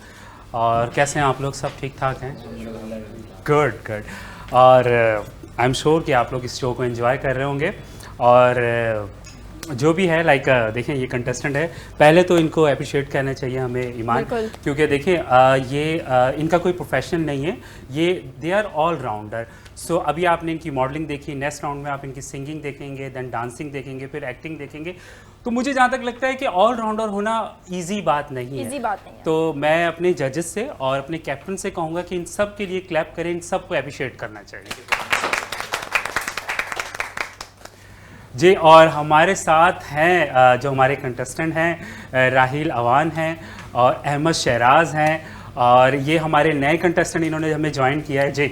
और कैसे हैं आप लोग? सब ठीक ठाक हैं? Good good. और आई एम श्योर कि आप लोग इस शो को एंजॉय कर रहे होंगे। और जो भी है लाइक देखें ये कंटेस्टेंट है, पहले तो इनको अप्रिशिएट करना चाहिए हमें ईमान, क्योंकि देखें ये इनका कोई प्रोफेशन नहीं है, ये दे आर ऑल राउंडर। सो अभी आपने इनकी मॉडलिंग देखी, नेक्स्ट राउंड में आप इनकी सिंगिंग देखेंगे, देन डांसिंग देखेंगे, फिर एक्टिंग देखेंगे। तो मुझे जहाँ तक लगता है कि ऑल राउंडर होना ईजी बात नहीं है। तो मैं अपने जजेस से और अपने कैप्टन से कहूँगा कि इन सब के लिए क्लैप करें, इन सब को अप्रिशिएट करना चाहिए जी। और हमारे साथ हैं जो हमारे कंटेस्टेंट हैं, राहिल अवान हैं और अहमद शहराज हैं, और ये हमारे नए कंटेस्टेंट इन्होंने हमें ज्वाइन किया है जी।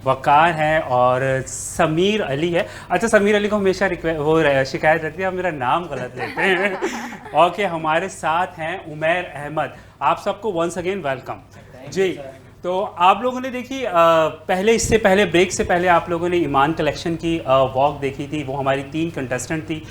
वकार हैं और समीर अली है। अच्छा, समीर अली को हमेशा वो शिकायत रहती है आप मेरा नाम गलत लेते हैं। ओके, हमारे साथ हैं उमैर अहमद। आप सबको वंस अगेन वेलकम जी। तो आप लोगों ने देखी पहले, इससे पहले ब्रेक से पहले आप लोगों ने ईमान कलेक्शन की वॉक देखी थी, वो हमारी 3 कंटेस्टेंट थी,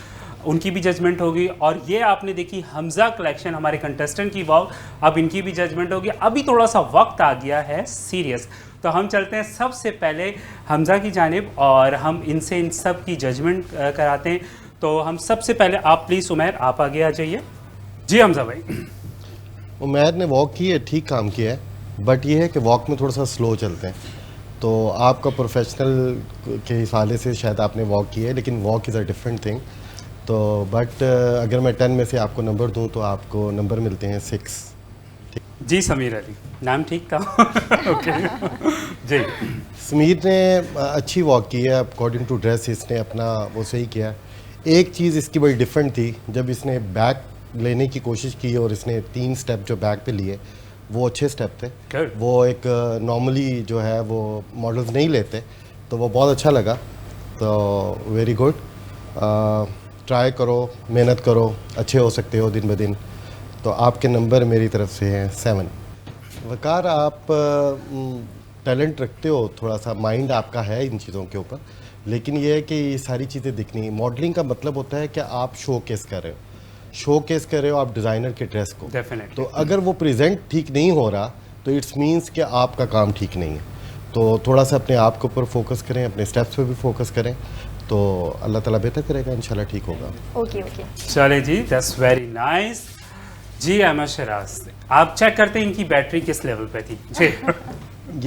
उनकी भी जजमेंट होगी। और ये आपने देखी हमज़ा कलेक्शन हमारे कंटेस्टेंट की वॉक, अब इनकी भी जजमेंट होगी। अभी थोड़ा सा वक्त आ गया है सीरियस, तो हम चलते हैं सबसे पहले हमज़ा की जानिब और हम इनसे इन सब की जजमेंट कराते हैं। तो हम सबसे पहले आप प्लीज़ उमैर आप आगे आ जाइए जी। हमज़ा भाई, उमैर ने वॉक की है, ठीक काम किया है, बट ये है कि वॉक में थोड़ा सा स्लो चलते हैं। तो आपका प्रोफेशनल के हिसाब से शायद आपने वॉक की है, लेकिन walk is a different thing. तो बट अगर मैं 10 में से आपको नंबर दूं तो आपको नंबर मिलते हैं 6 जी। समीर अली नाम ठीक था। ओके जी। समीर ने अच्छी वॉक की है, अकॉर्डिंग टू ड्रेस इसने अपना वो सही किया। एक चीज़ इसकी बड़ी डिफरेंट थी, जब इसने बैक लेने की कोशिश की और इसने 3 स्टेप जो बैक पे लिए वो अच्छे स्टेप थे। वो एक नॉर्मली जो है वो मॉडल्स नहीं लेते, तो वो बहुत अच्छा लगा। तो वेरी गुड, ट्राई करो, मेहनत करो, अच्छे हो सकते हो दिन ब दिन। तो आपके नंबर मेरी तरफ से हैं 7। वकार, आप टैलेंट रखते हो, थोड़ा सा माइंड आपका है इन चीज़ों के ऊपर, लेकिन ये है कि ये सारी चीज़ें दिखनी। मॉडलिंग का मतलब होता है कि आप शोकेस कर रहे हो, शोकेस कर रहे हो आप डिज़ाइनर के ड्रेस को। डेफिनेटली। तो अगर वो प्रेजेंट ठीक नहीं हो रहा तो इट्स मीन्स कि आपका काम ठीक नहीं है। तो थोड़ा सा अपने आप के ऊपर फोकस करें, अपने स्टेप्स पे भी फोकस करें, तो अल्लाह ताला बेहतर करेगा, इंशाल्लाह ठीक होगा। ओके ओके, चले जी, दैट्स वेरी नाइस जी। अहमद शहराज, आप चेक करते हैं इनकी बैटरी किस लेवल पे थी जी।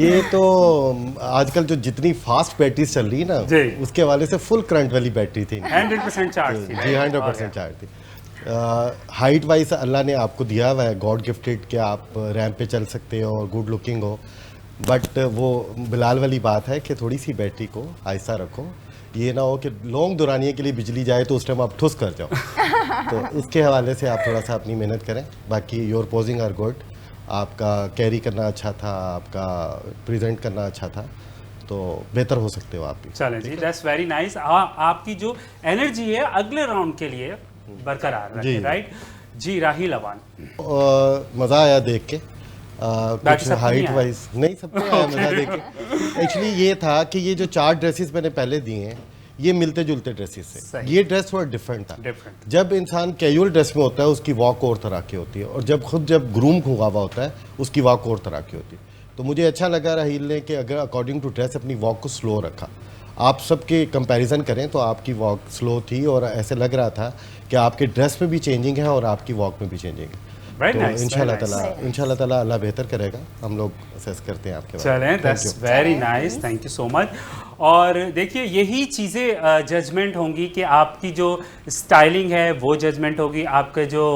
ये तो आजकल जो जितनी फास्ट बैटरीज चल रही है ना, उसके हवाले से फुल करंट वाली बैटरी थी, 100% चार्ज थी जी, 100% चार्ज थी। हाइट वाइज अल्लाह ने आपको दिया हुआ है, गॉड गिफ्टेड, कि आप रैंप पे चल सकते हो और गुड लुकिंग हो। बट वो बिलाल वाली बात है कि थोड़ी सी बैटरी को आहिस्ता रखो, ये ना हो कि लॉन्ग दुरानिये के लिए बिजली जाए तो उस टाइम आप ठुस कर जाओ। तो इसके हवाले से आप थोड़ा सा अपनी मेहनत करें। बाकी योर पोजिंग आर गुड, आपका कैरी करना अच्छा था, आपका प्रेजेंट करना अच्छा था, तो बेहतर हो सकते हो आप भी। चलें जी, दैट्स वेरी नाइस। आपकी जो एनर्जी है अगले राउंड के लिए बरकरार रखें, राइट जी। राहिल अवान, मज़ा आया देख के, कुछ हाइट वाइज नहीं, सबको आया मज़ा देख के। एक्चुअली ये था कि ये जो 4 ड्रेसेस मैंने पहले दिए हैं, ये मिलते जुलते ड्रेसेस से, ये ड्रेस थोड़ा डिफरेंट था। जब इंसान कैजुअल ड्रेस में होता है उसकी वॉक और तरह की होती है, और जब ग्रूम हुआ हुआ होता है उसकी वॉक और तरह की होती है। तो मुझे अच्छा लगा राहिल ने कि अगर अकॉर्डिंग टू ड्रेस अपनी वॉक को स्लो रखा। आप सबके कंपैरिजन करें तो आपकी वॉक स्लो थी, और ऐसे लग रहा था कि आपके ड्रेस में भी चेंजिंग है और आपकी वॉक में भी चेंजिंग है। तो इंशाल्लाह ताला अल्लाह बेहतर करेगा, हम लोग असेस करते हैं आपके बारे में। चलें, that's very nice, thank you so much. और देखिए यही चीज़ें जजमेंट होंगी कि आपकी जो स्टाइलिंग है वो जजमेंट होगी, आपका जो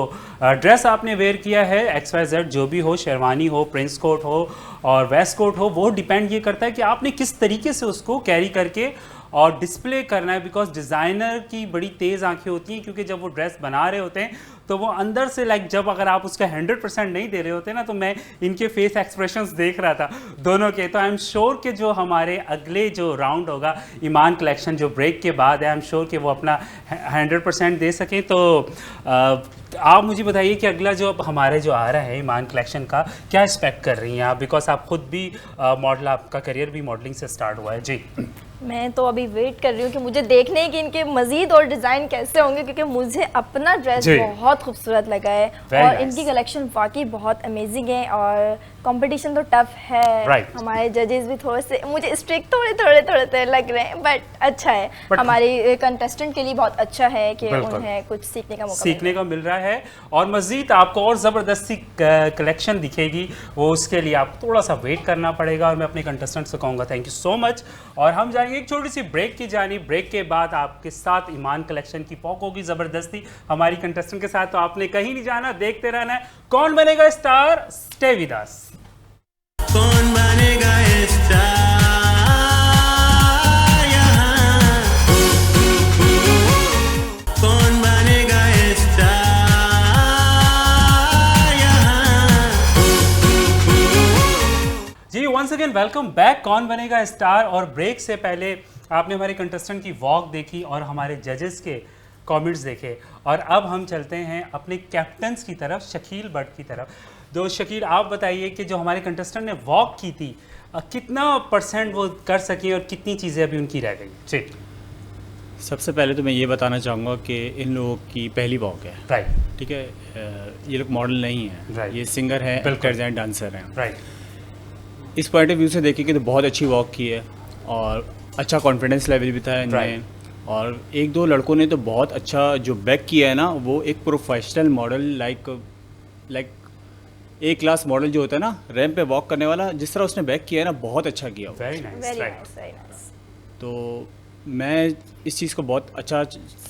ड्रेस आपने वेयर किया है XYZ जो भी हो, शेरवानी हो, प्रिंस कोट हो और वेस्ट कोट हो, वो डिपेंड ये करता है कि आपने किस तरीके से उसको कैरी करके और डिस्प्ले करना है। बिकॉज डिज़ाइनर की बड़ी तेज़ आंखें होती हैं, क्योंकि जब वो ड्रेस बना रहे होते हैं तो वो अंदर से लाइक जब अगर आप उसका 100% नहीं दे रहे होते ना, तो मैं इनके फेस एक्सप्रेशंस देख रहा था दोनों के। तो आई एम श्योर कि जो हमारे अगले जो राउंड होगा ईमान कलेक्शन जो ब्रेक के बाद है, आई एम श्योर कि वो अपना 100% दे सकें। तो आप मुझे बताइए कि अगला जो अब हमारे जो आ रहा है ईमान कलेक्शन का, क्या एक्सपेक्ट कर रही हैं आप? बिकॉज आप खुद भी मॉडल, आपका करियर भी मॉडलिंग से स्टार्ट हुआ है जी। मैं तो अभी वेट कर रही हूँ कि मुझे देखने कि इनके मज़ीद और डिज़ाइन कैसे होंगे, क्योंकि मुझे अपना ड्रेस बहुत खूबसूरत लगा है और इनकी कलेक्शन वाकई बहुत अमेजिंग है। और कंपटीशन तो टफ है, हमारे जजेस भी थोड़े से मुझे स्ट्रिक्ट थोड़े लग रहे हैं, बट अच्छा है, हमारी कंटेस्टेंट के लिए बहुत अच्छा है कि उन्हें कुछ सीखने का मिल रहा है। और मज़ीद आपको और ज़बरदस्ती कलेक्शन दिखेगी, वो उसके लिए आप थोड़ा सा वेट करना पड़ेगा। और मैं अपने कंटेस्टेंट से कहूँगा थैंक यू सो मच। और हम जाएंगे एक छोटी सी ब्रेक की जानिब। ब्रेक के बाद आपके साथ ईमान कलेक्शन की पॉक होगी ज़बरदस्ती हमारी कंटेस्टेंट के साथ, तो आपने कहीं नहीं जाना, देखते रहना है कौन बनेगा स्टार। Stay with us. कौन बनेगा स्टार यहाँ, कौन बनेगा स्टार यहाँ। जी वंस अगेन वेलकम बैक कौन बनेगा स्टार। और ब्रेक से पहले आपने हमारे कंटेस्टेंट की वॉक देखी और हमारे जजेस के कमेंट्स देखे, और अब हम चलते हैं अपने कैप्टन्स की तरफ, शकील भट्ट की तरफ। तो शकील आप बताइए कि जो हमारे कंटेस्टेंट ने वॉक की थी, कितना % वो कर सके और कितनी चीज़ें अभी उनकी रह गई। जी सबसे पहले तो मैं ये बताना चाहूँगा कि इन लोगों की पहली वॉक है, राइट, ठीक है। ये लोग मॉडल नहीं है, ये सिंगर हैं, एक्टर्स हैं, डांसर हैं, राइट। इस पॉइंट ऑफ व्यू से देखें कि तो बहुत अच्छी वॉक की है और अच्छा कॉन्फिडेंस लेवल भी था इनमें। और एक दो लड़कों ने तो बहुत अच्छा जो बैक किया है ना, वो एक professional model like a class model जो होता है ना, रैंप पे वॉक करने वाला, जिस तरह उसने बैक किया है ना, बहुत अच्छा किया। Very nice. तो मैं इस चीज़ को बहुत अच्छा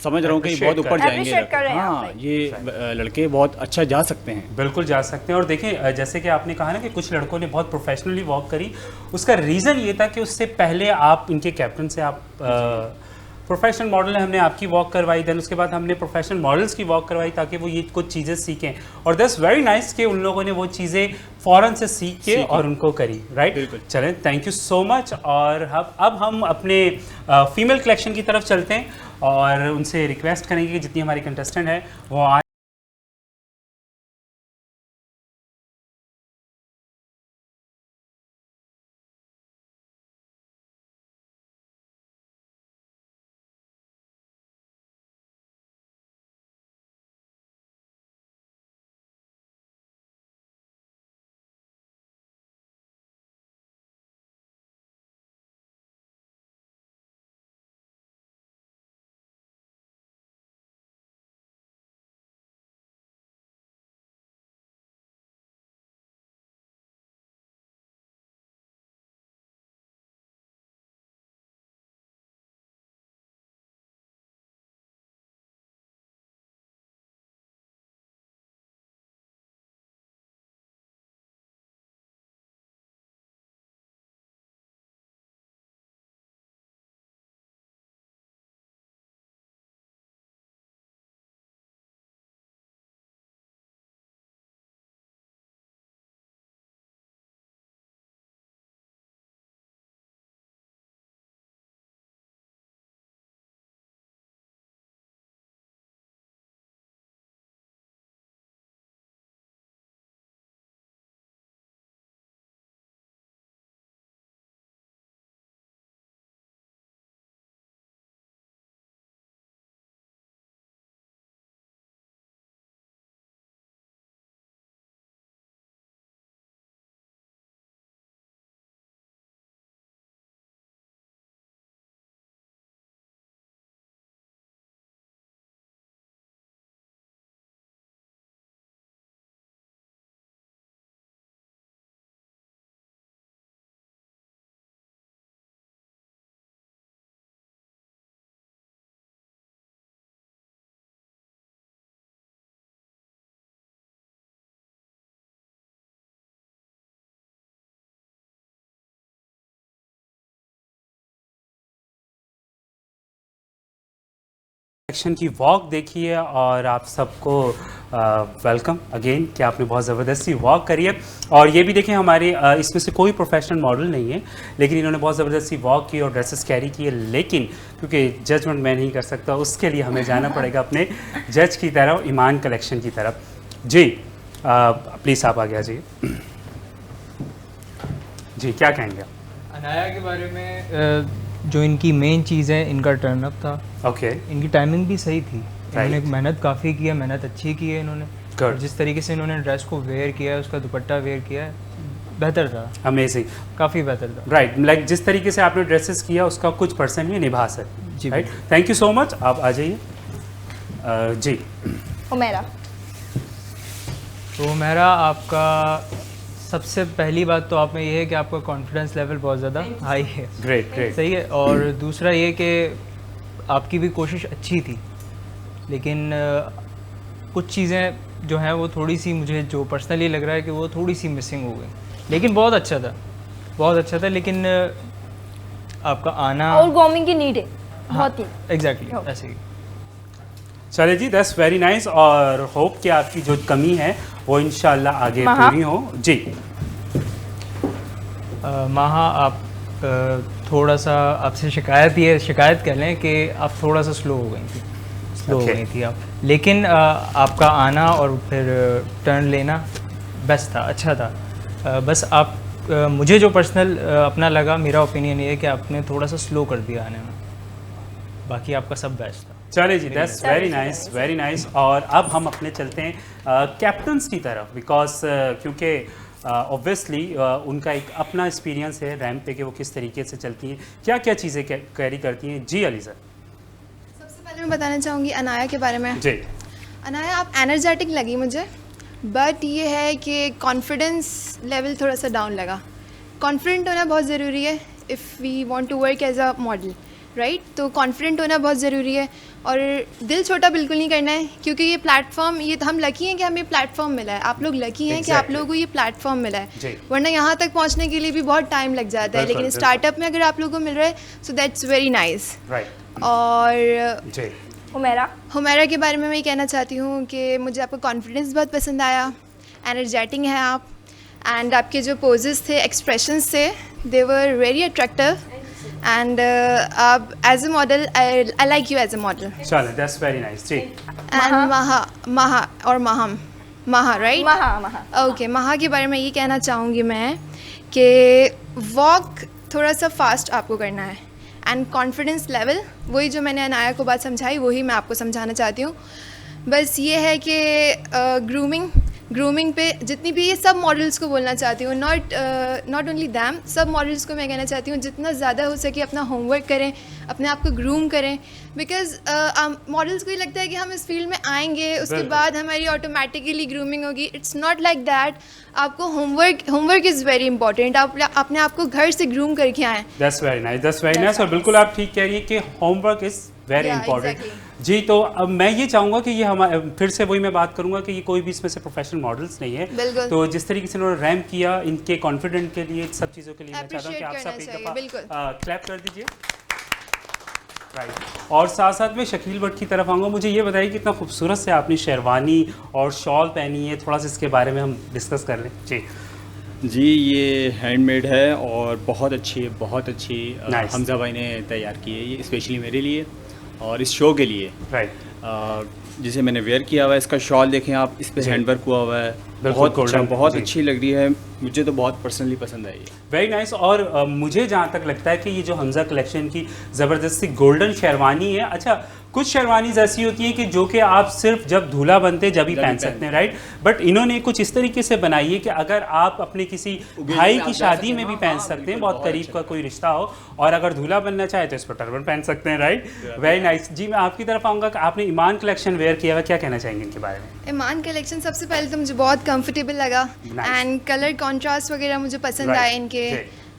समझ रहा हूँ कि बहुत ऊपर जाएंगे। हाँ, ये लड़के बहुत अच्छा जा सकते हैं, बिल्कुल जा सकते हैं। और देखें जैसे कि आपने कहा ना कि कुछ लड़कों ने बहुत प्रोफेशनली वॉक करी, उसका रीज़न ये था कि उससे पहले आप इनके कैप्टन से आप प्रोफेशनल मॉडल है, हमने आपकी वॉक करवाई, देन उसके बाद हमने प्रोफेशनल मॉडल्स की वॉक करवाई ताकि वो ये कुछ चीज़ें सीखें। और दैट्स वेरी नाइस कि उन लोगों ने वो चीज़ें फ़ौरन से सीख के और उनको करी, राइट। बिल्कुल। चलें, थैंक यू सो मच। और अब हम अपने फीमेल कलेक्शन की तरफ चलते हैं और उनसे रिक्वेस्ट करेंगे कि जितनी हमारी कंटेस्टेंट है वो आज सेक्शन की वॉक देखी है और आप सबको वेलकम अगेन कि आपने बहुत ज़बरदस्ती वॉक करी है। और ये भी देखें हमारे इसमें से कोई प्रोफेशनल मॉडल नहीं है, लेकिन इन्होंने बहुत ज़बरदस्ती वॉक की और ड्रेसेस कैरी की है। लेकिन क्योंकि जजमेंट मैं नहीं कर सकता, उसके लिए हमें जाना पड़ेगा अपने जज की तरफ, ईमान कलेक्शन की तरफ। जी प्लीज़ आप आगे आ जाइए। जी क्या कहेंगे आप अनाया के बारे में? जो इनकी मेन चीज़ है इनका टर्न अप था। ओके। इनकी टाइमिंग भी सही थी, इन्होंने मेहनत काफ़ी की है, मेहनत अच्छी की है इन्होंने। और जिस तरीके से इन्होंने ड्रेस को वेयर किया है, उसका दुपट्टा वेयर किया है, बेहतर था। अमेजिंग, काफ़ी बेहतर था। राइट, लाइक जिस तरीके से आपने ड्रेसेस किया उसका कुछ परसेंट भी निभा सकते। जी right, thank you so much. आप आ जाइए। जी हुमैरा। तो हुमैरा, आपका सबसे पहली बात तो आप में ये है कि आपका कॉन्फिडेंस लेवल बहुत ज़्यादा हाई है। ग्रेट ग्रेट, सही है। और दूसरा ये कि आपकी भी कोशिश अच्छी थी, लेकिन कुछ चीज़ें जो हैं वो थोड़ी सी, मुझे जो पर्सनली लग रहा है कि वो थोड़ी सी मिसिंग हो गई। लेकिन बहुत अच्छा था, बहुत अच्छा था। लेकिन आपका आना और ग्रूमिंग की नीड है बहुत ही। एग्जैक्टली ऐसे ही। चले जी, दैट्स वेरी नाइस। और होप कि आपकी जो कमी है वो इंशाल्लाह आगे पूरी हो। जी माहा, आप थोड़ा सा आपसे शिकायत कर लें कि आप थोड़ा सा स्लो हो गई थी आप। लेकिन आपका आना और फिर टर्न लेना बेस्ट था, अच्छा था। बस आप मुझे जो पर्सनल अपना लगा, मेरा ओपिनियन ये है कि आपने थोड़ा सा स्लो कर दिया आने में, बाकी आपका सब बेस्ट था। चले जी, that's very nice, very nice. और अब हम अपने चलते हैं कैप्टन्स की तरफ, बिकॉज क्योंकि ऑब्वियसली उनका एक अपना एक्सपीरियंस है रैंप पे कि वो किस तरीके से चलती हैं, क्या क्या चीज़ें कैरी करती हैं। जी अली सर। सबसे पहले मैं बताना चाहूँगी अनाया के बारे में। जी अनाया, आप एनर्जेटिक लगी मुझे, बट ये है कि कॉन्फिडेंस लेवल थोड़ा सा डाउन लगा। कॉन्फिडेंट होना बहुत ज़रूरी है if we want to work as a model, right. तो कॉन्फिडेंट होना बहुत ज़रूरी है और दिल छोटा बिल्कुल नहीं करना है, क्योंकि ये प्लेटफॉर्म, ये हम लकी हैं कि हमें प्लेटफॉर्म मिला है। आप लोग लकी हैं कि आप लोगों को ये प्लेटफॉर्म मिला है, वरना यहाँ तक पहुँचने के लिए भी बहुत टाइम लग जाता है। लेकिन स्टार्टअप में अगर आप लोगों को मिल रहा है, सो दैट्स वेरी नाइस। और हुमैरा के बारे में मैं ये कहना चाहती हूँ कि मुझे आपका कॉन्फिडेंस बहुत पसंद आया, एनर्जेटिक हैं आप, एंड आपके जो पोजेस थे, एक्सप्रेशंस थे, they were very attractive, and आप as a model, I like you as a model. चलो, दैट्स वेरी नाइस। जी। And Maha right, okay. Maha के बारे में ये कहना चाहूँगी मैं कि वॉक थोड़ा सा फास्ट आपको करना है, एंड कॉन्फिडेंस लेवल, वही जो मैंने अनाया को बात समझाई वही मैं आपको समझाना चाहती हूँ। बस ये है कि ग्रूमिंग पे जितनी भी, ये सब मॉडल्स को बोलना चाहती हूँ, नॉट ओनली दैम, सब मॉडल्स को मैं कहना चाहती हूँ जितना ज़्यादा हो सके अपना होमवर्क करें, अपने आप को ग्रूम करें। बिकॉज मॉडल्स को ही लगता है कि हम इस फील्ड में आएंगे उसके बाद हमारी ऑटोमेटिकली ग्रूमिंग होगी। It's not like that. आपको होमवर्क इज़ वेरी इंपॉर्टेंट। आप अपने आप को घर से ग्रूम करके आएँ। That's very nice, that's very nice. और बिल्कुल आप ठीक कह रही है कि होमवर्क इज़ वेरी इंपॉर्टेंट। जी, तो अब मैं ये चाहूँगा कि ये हमारे, फिर से वही मैं बात करूँगा कि ये कोई भी इसमें से प्रोफेशनल मॉडल्स नहीं है। तो जिस तरीके से उन्होंने रैंप किया, इनके कॉन्फिडेंट के लिए, सब चीज़ों के लिए मैं चाहता हूँ कि आप सब एक दफ़ा क्लैप कर दीजिए। राइट। और साथ साथ में शकील भट्ट की तरफ आऊँगा। मुझे ये बताइए कि इतना खूबसूरत से आपने शेरवानी और शॉल पहनी है, थोड़ा सा इसके बारे में हम डिस्कस कर लें। जी, ये हैंडमेड है और बहुत अच्छी हमजा भाई ने तैयार की है ये स्पेशली मेरे लिए और इस शो के लिए। राइट। जिसे मैंने वेयर किया हुआ है, इसका शॉल देखें आप, इस पे हैंडवर्क हुआ हुआ है, बहुत अच्छी लग रही है। मुझे तो बहुत पर्सनली पसंद आई है। Very nice. और मुझे जहाँ तक लगता है कि ये जो हमजा कलेक्शन की ज़बरदस्ती गोल्डन शेरवानी है। अच्छा, कुछ शेरवानीज ऐसी होती हैं कि जो कि आप सिर्फ जब दूल्हा बनते जब ही पहन सकते हैं, राइट। बट इन्होंने कुछ इस तरीके से बनाई है कि अगर आप अपने किसी भाई की शादी में भी पहन सकते हैं, बहुत करीब का कोई रिश्ता हो, और अगर दूल्हा बनना चाहे तो इस पर टर्बन पहन सकते हैं, राइट। Very nice. जी, मैं आपकी तरफ आऊँगा कि आपने ईमान कलेक्शन वेयर किया हुआ, क्या कहना चाहेंगे इनके बारे में? ईमान कलेक्शन सबसे पहले तो मुझे बहुत कंफर्टेबल लगा, एंड कलर कॉन्ट्रास्ट वगैरह मुझे पसंद आए इनके,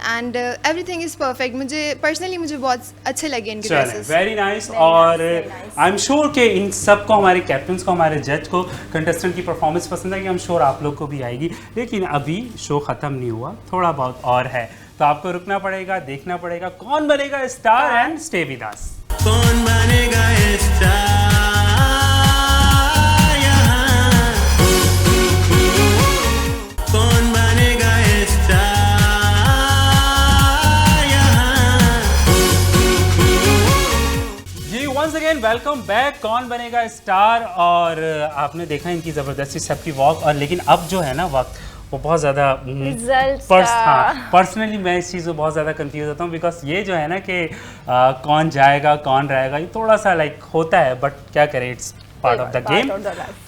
एंड एवरीथिंग इज़ परफेक्ट। मुझे बहुत अच्छे लगे इनके ड्रेसेस। Very nice. और आई एम श्योर कि इन सब को, हमारे कैप्टन्स को, हमारे जज को कंटेस्टेंट की परफॉर्मेंस पसंद आएगी। आई एम श्योर आप लोग को भी आएगी। लेकिन अभी शो ख़त्म नहीं हुआ, थोड़ा बहुत और है, तो आपको रुकना पड़ेगा, देखना पड़ेगा कौन बनेगा star, and stay with us. कौन बनेगा स्टार यहाँ, कौन बनेगा स्टार यहाँ। जी, वंस अगेन वेलकम बैक, कौन बनेगा स्टार। और आपने देखा इनकी ज़बरदस्ती सबकी वॉक, और लेकिन अब जो है ना वक्त, वो बहुत ज़्यादा पर्सनली मैं इस चीज़ में बहुत ज़्यादा कंफ्यूज होता हूँ, बिकॉज ये जो है ना कि कौन जाएगा कौन रहेगा, ये थोड़ा सा लाइक होता है, बट क्या करें, it's part of the game.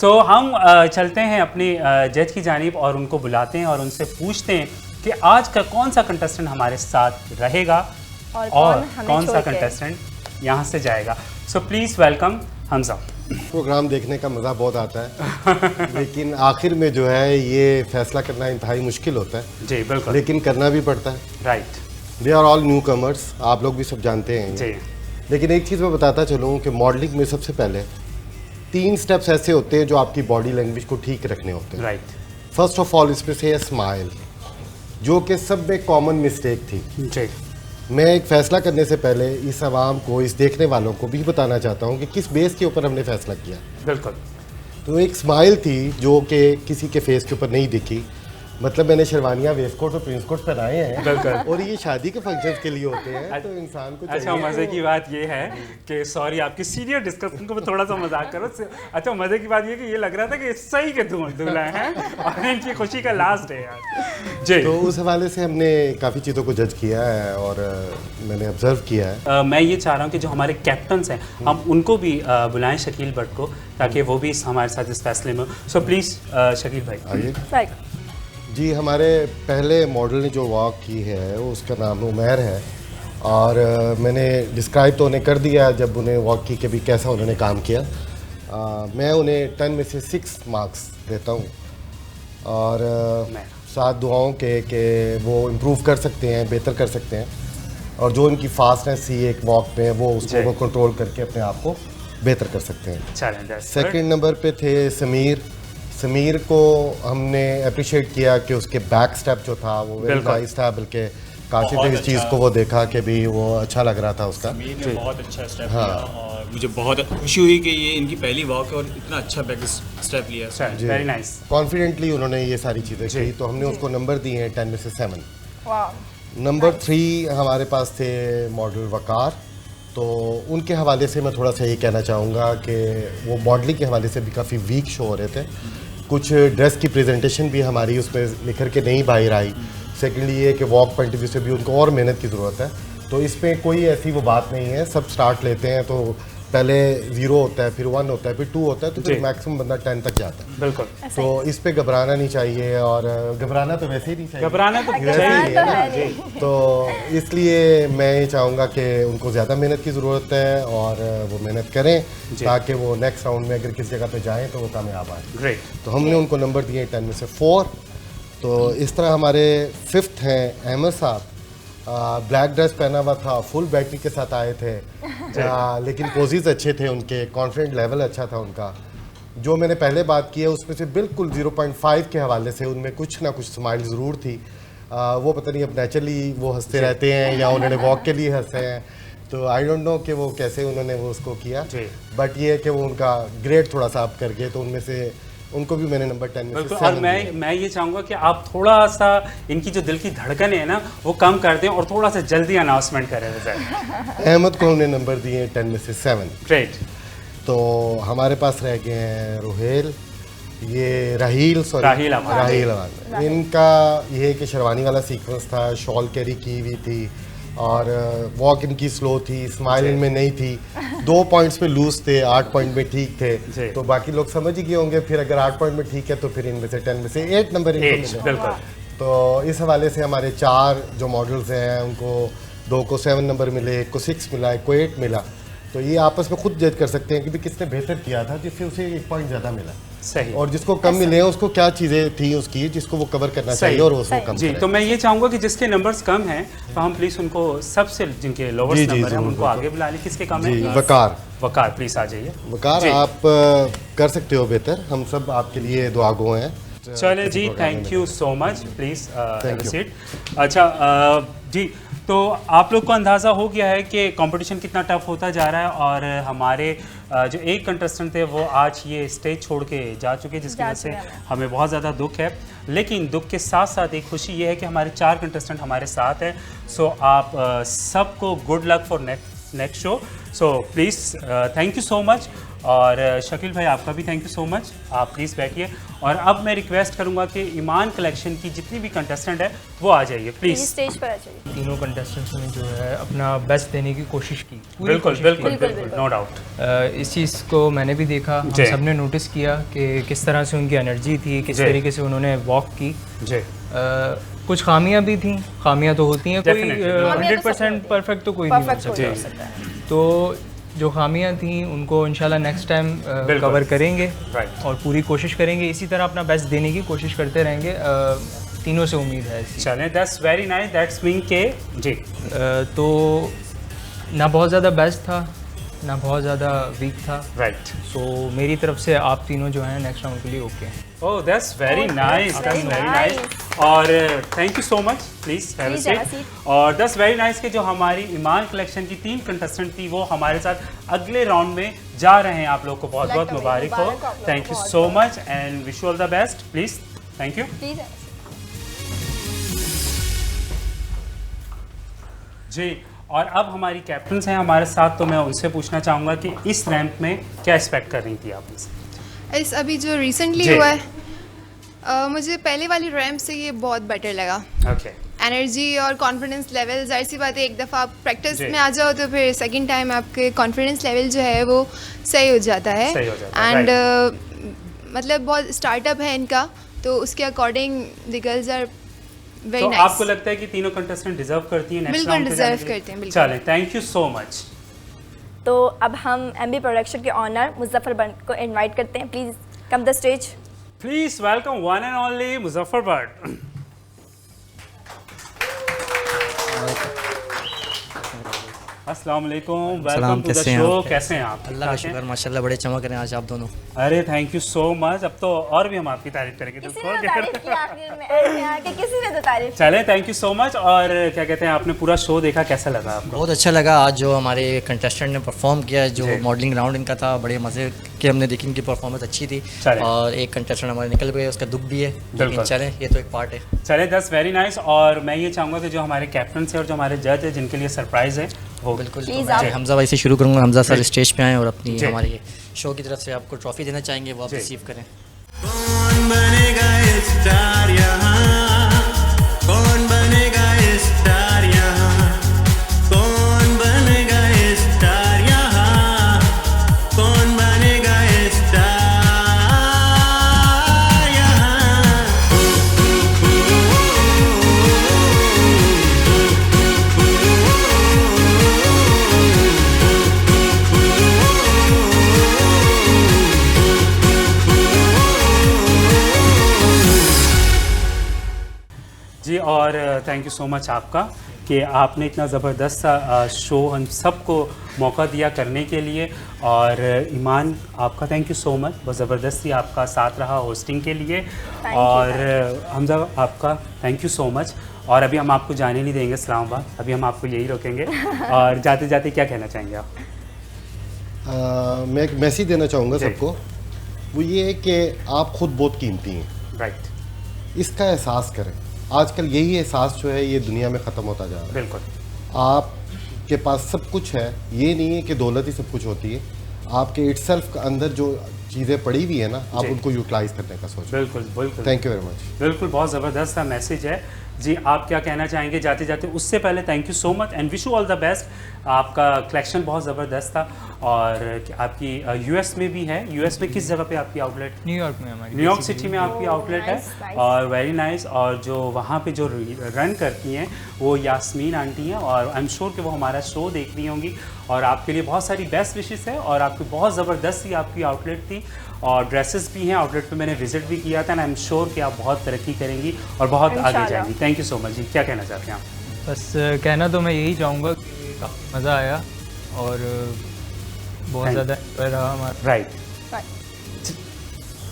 तो हम चलते हैं अपने जज की जानिब और उनको बुलाते हैं और उनसे पूछते हैं कि आज का कौन सा कंटेस्टेंट हमारे साथ रहेगा और कौन सा कंटेस्टेंट यहाँ से जाएगा। So please welcome Hamza. Program देखने का मज़ा बहुत आता है लेकिन आखिर में जो है ये फैसला करना इंतहाई मुश्किल होता है। जी बिल्कुल, लेकिन करना भी पड़ता है। Right, they are all newcomers, आप लोग भी सब जानते हैं जी। लेकिन एक चीज़ मैं बताता चलूँ कि मॉडलिंग में सबसे पहले 3 स्टेप्स ऐसे होते हैं जो आपकी बॉडी लैंग्वेज को ठीक रखने होते हैं। राइट, फर्स्ट ऑफ ऑल इसमें से है स्माइल, जो कि सब में कॉमन मिस्टेक थी। जी, मैं एक फ़ैसला करने से पहले इस आवाम को, इस देखने वालों को भी बताना चाहता हूँ कि किस बेस के ऊपर हमने फ़ैसला किया। बिल्कुल। तो एक स्माइल थी जो कि किसी के फेस के ऊपर नहीं दिखी, मतलब मैंने शेरवानियाँ, वेस्ट कोट और प्रिंस कोट पहनाए हैं बिल्कुल, और ये शादी के फंक्शंस के लिए होते हैं, तो इंसान को अच्छा मज़े की बात ये है कि सॉरी आपकी सीनियर डिस्कशन को मैं थोड़ा सा मजाक करो। अच्छा मज़े की बात ये कि ये लग रहा था कि सही के दूल्हा हैं और इनकी खुशी का लास्ट है यार जी। तो उस हवाले से हमने काफ़ी चीज़ों को जज किया है और मैंने ऑब्जर्व किया है। मैं ये चाह रहा हूँ कि जो हमारे कैप्टन्स हैं हम उनको भी बुलाएं, शकील भट्ट को, ताकि वो भी हमारे साथ इस फैसले में। सो प्लीज़ शकील भाई आइए। जी, हमारे पहले मॉडल ने जो वॉक की है उसका नाम उमैर है और मैंने डिस्क्राइब तो उन्हें कर दिया जब उन्हें वॉक की कि भी कैसा उन्होंने काम किया। मैं उन्हें 10 में से 6 मार्क्स देता हूँ और 7 दुआओं के कि वो इम्प्रूव कर सकते हैं, बेहतर कर सकते हैं और जो उनकी फास्टनेस थी एक वॉक में वो उसको वो कंट्रोल करके अपने आप को बेहतर कर सकते हैं। सेकंड नंबर पे थे समीर को हमने अप्रिशिएट किया कि उसके बैक स्टेप जो था वो वेरी नाइस था, बल्कि काशिफ ने इस चीज़ को वो देखा कि भी वो अच्छा लग रहा था उसका। समीर ने बहुत अच्छा स्टेप लिया और मुझे बहुत खुशी हुई कि ये इनकी पहली वॉक है और इतना अच्छा बैक स्टेप लिया। वेरी नाइस, कॉन्फिडेंटली उन्होंने ये सारी चीज़ें की, तो हमने उसको नंबर दिए हैं 10 में से 7। नंबर 3 हमारे पास थे मॉडल वकार, तो उनके हवाले से मैं थोड़ा सा ये कहना चाहूँगा कि वो मॉडलिंग के हवाले से भी काफ़ी वीक शो हो रहे थे। कुछ ड्रेस की प्रेजेंटेशन भी हमारी उसमें निखर के नहीं बाहर आई। सेकेंडली ये कि वॉक पॉइंट ऑफ व्यू से भी उनको और मेहनत की ज़रूरत है, तो इसमें कोई ऐसी वो बात नहीं है। सब स्टार्ट लेते हैं तो पहले 0 होता है, फिर 1 होता है, फिर 2 होता है, तो फिर मैक्सिमम बंदा 10 तक जाता है। बिल्कुल, तो इस पे घबराना नहीं चाहिए और घबराना तो वैसे ही नहीं चाहिए, घबराना तो वैसे ही है ना। तो इसलिए मैं ये चाहूँगा कि उनको ज़्यादा मेहनत की ज़रूरत है और वो मेहनत करें ताकि वो नेक्स्ट राउंड में अगर किसी जगह पे जाएँ तो वो कामयाब आए। ग्रेट, तो हमने उनको नंबर दिए 10 में से 4। तो इस तरह हमारे 5th हैं अहमद साहब, ब्लैक ड्रेस पहना हुआ था, फुल बैटरी के साथ आए थे लेकिन पोजेस अच्छे थे उनके, कॉन्फिडेंट लेवल अच्छा था उनका। जो मैंने पहले बात की है उसमें से बिल्कुल 0.5 के हवाले से उनमें कुछ ना कुछ स्माइल ज़रूर थी। वो पता नहीं अब नेचुरली वो हंसते रहते हैं या उन्होंने वॉक के लिए हंसे हैं, तो आई डोंट नो कि वो कैसे उन्होंने वो उसको किया, बट ये है कि वो उनका ग्रेड थोड़ा सा अप कर गए, तो उनमें से उनको भी मैंने नंबर 10 में से 7 और मैं ये चाहूँगा कि आप थोड़ा सा इनकी जो दिल की धड़कन है ना वो कम कर दें और थोड़ा सा जल्दी अनाउंसमेंट करें। अहमद को हमने नंबर दिए 10 में से 7। ग्रेट, तो हमारे पास रह गए हैं रोहेल, ये राहील अमान। इनका ये है कि शेरवानी वाला सीक्वेंस था, शॉल कैरी की हुई थी और वॉक इनकी स्लो थी, स्माइल इनमें नहीं थी, 2 पॉइंट्स पे लूज थे, 8 पॉइंट में ठीक थे, तो बाकी लोग समझ ही गए होंगे। फिर अगर 8 पॉइंट में ठीक है तो फिर इनमें से 10 में से 8 नंबर इनको मिले। तो इस हवाले से हमारे 4 जो मॉडल्स हैं उनको 2 को 7 नंबर मिले, 1 को 6 मिला, 1 को 8 मिला। तो ये आपस में खुद जज कर सकते हैं कि भी किसने बेहतर किया था, जिससे उसे 1 पॉइंट ज़्यादा मिला। सही, और जिसको कम मिले हैं उसको क्या चीज़ें थी उसकी जिसको वो कवर करना चाहिए और उसको कम जी। तो मैं ये चाहूँगा कि जिसके नंबर्स कम हैं तो हम प्लीज़ उनको सबसे जिनके लोवेस्ट नंबर हैं हम उनको आगे बुला लें। किसके कम है? वकार प्लीज़ आ जाइए। वकार आप कर सकते हो बेहतर, हम सब आपके लिए दुआ गो हैं। चले जी, thank you so much, please have a seat. अच्छा जी, तो आप लोग को अंदाज़ा हो गया है कि कंपटीशन कितना टफ होता जा रहा है और हमारे जो एक कंटेस्टेंट थे वो आज ये स्टेज छोड़ के जा चुके, जिसकी वजह से हमें बहुत ज़्यादा दुख है। लेकिन दुख के साथ साथ एक खुशी ये है कि हमारे 4 कंटेस्टेंट हमारे साथ हैं। सो आप सबको good luck for next show. So please thank you so much. और शकील भाई आपका भी थैंक यू सो मच, आप प्लीज़ बैठिए। और अब मैं रिक्वेस्ट करूंगा कि ईमान कलेक्शन की जितनी भी कंटेस्टेंट है वो आ जाइए प्लीज़, स्टेज पर आ जाइए। तीनों कंटेस्टेंट्स ने जो है अपना बेस्ट देने की कोशिश की, बिल्कुल बिल्कुल बिल्कुल, नो डाउट। इस चीज़ को मैंने भी देखा, हम सबने नोटिस किया कि किस तरह से उनकी एनर्जी थी, किस तरीके से उन्होंने वॉक की। कुछ खामियां भी थी, खामियां तो होती हैं, कोई 100% परफेक्ट तो कोई नहीं हो सकता। तो जो खामियां थी उनको इंशाल्लाह नेक्स्ट टाइम कवर करेंगे और पूरी कोशिश करेंगे, इसी तरह अपना बेस्ट देने की कोशिश करते रहेंगे, तीनों से उम्मीद है। चलें, that's very nice, that's mean के जी तो ना बहुत ज़्यादा बेस्ट था ना बहुत ज़्यादा वीक था, राइट। सो मेरी तरफ से आप तीनों जो हैं नेक्स्ट राउंड के लिए ओके हैं। Oh that's very nice, that's very nice, और thank you so much, please have a seat. और दैट्स वेरी नाइस कि जो हमारी ईमान कलेक्शन की 3 कंटेस्टेंट थी वो हमारे साथ अगले राउंड में जा रहे हैं। आप लोग को बहुत बहुत मुबारक हो, thank you so much and wish you all the best, please, thank you जी। और अब हमारी कैप्टन्स हैं हमारे साथ, तो मैं उनसे पूछना चाहूँगा कि इस रैंप में क्या एक्सपेक्ट कर रही थी आप इनसे? इस अभी जो रिसेंटली हुआ है मुझे पहले वाली रैंप से ये बहुत बेटर लगा। एनर्जी और कॉन्फिडेंस लेवल, जाहिर सी बात है एक दफ़ा आप प्रैक्टिस में आ जाओ तो फिर सेकंड टाइम आपके कॉन्फिडेंस लेवल जो है वो सही हो जाता है। एंड मतलब बहुत स्टार्टअप है इनका, तो उसके अकॉर्डिंग द गर्ल्स आर तो nice. आपको लगता है कि तीनों कंटेस्टेंट डिजर्व करती हैं नेक्स्ट राउंड पे जाने के लिए? करते हैं, बिल्कुल। चलें, थैंक यू सो मच। तो अब हम MB प्रोडक्शन के ऑनर मुजफ्फर भट्ट को इनवाइट करते हैं, please come the stage. Please welcome one and only Muzaffar Bhatt. अस्सलाम वालेकुम, वेलकम टू द शो। कैसे हैं आप? अल्लाह का शुक्र, माशाल्लाह बड़े चमक रहे हैं आज आप दोनों। अरे थैंक यू सो मच, अब तो और भी हम आपकी तारीफ करेंगे। किसी ने तो तारीफ। चले, थैंक यू सो मच। और क्या कहते हैं, आपने पूरा शो देखा, कैसा लगा आपको? बहुत अच्छा लगा। आज जो हमारे कंटेस्टेंट ने परफॉर्म किया, जो मॉडलिंग राउंड इनका था, बड़े मज़े के हमने देखी, इनकी परफॉर्मेंस अच्छी थी। और एक कंटेस्टेंट हमारे निकल गए, उसका दुख भी है, लेकिन चलें ये तो एक पार्ट है। चले, दैट्स वेरी नाइस। और मैं ये चाहूँगा कि जो हमारे कैप्टन है और जो हमारे जज है जिनके लिए सरप्राइज है वो बिल्कुल। हमजा भाई से शुरू करूँगा। हमजा सर स्टेज पे आए और अपनी हमारे शो की तरफ से आपको ट्रॉफी देना चाहेंगे, वो आप रिसीव करें। कौन बनेगा स्टार यहाँ, कौन बनेगा स्टार यहाँ, कौन बनेगा स्टार यहाँ, कौन बनेगा स्टार यहाँ। जी, और थैंक यू सो मच आपका कि आपने इतना ज़बरदस्त सा शो हम सबको मौका दिया करने के लिए। और ईमान आपका थैंक यू सो मच, बहुत ज़बरदस्ती आपका साथ रहा होस्टिंग के लिए। और हमजा आपका थैंक यू सो मच। और अभी हम आपको जाने नहीं देंगे इस्लामाबाद, अभी हम आपको यही रोकेंगे। और जाते जाते क्या कहना चाहेंगे आप? मैं एक मैसेज देना चाहूँगा सबको, वो ये है कि आप खुद बहुत कीमती हैं, राइट। इसका एहसास करें। आजकल यही एहसास जो है ये दुनिया में ख़त्म होता जा रहा है। बिल्कुल, आपके पास सब कुछ है, ये नहीं है कि दौलत ही सब कुछ होती है। आपके इटसेल्फ अंदर जो चीज़ें पड़ी हुई है ना, आप उनको यूटिलाइज करने का सोचें। बिल्कुल बिल्कुल, थैंक यू वेरी मच। बिल्कुल, बहुत ज़बरदस्त सा मैसेज है। जी, आप क्या कहना चाहेंगे जाते जाते? उससे पहले thank you so much and wish you all the best. आपका कलेक्शन बहुत ज़बरदस्त था। और आपकी यूएस में भी है, यूएस में किस जगह पे आपकी आउटलेट? न्यूयॉर्क में, हमारी न्यूयॉर्क सिटी में आपकी आउटलेट है। और वेरी नाइस। और जो वहाँ पे जो रन करती हैं वो यास्मीन आंटी हैं, और आई एम श्योर कि वो हमारा शो देख रही होंगी। और आपके लिए बहुत सारी बेस्ट विशेस है। और आपकी बहुत ज़बरदस्त ही आपकी आउटलेट थी, और ड्रेसेस भी हैं आउटलेट पे, मैंने विजिट भी किया था। आई एम श्योर कि आप बहुत तरक्की करेंगी और बहुत आगे जाएंगी। Thank you so much. जी, क्या कहना चाहते हैं आप? बस कहना तो मैं यही चाहूँगा कि काफ़ी मज़ा आया और बहुत ज़्यादा रहा हमारा। राइट,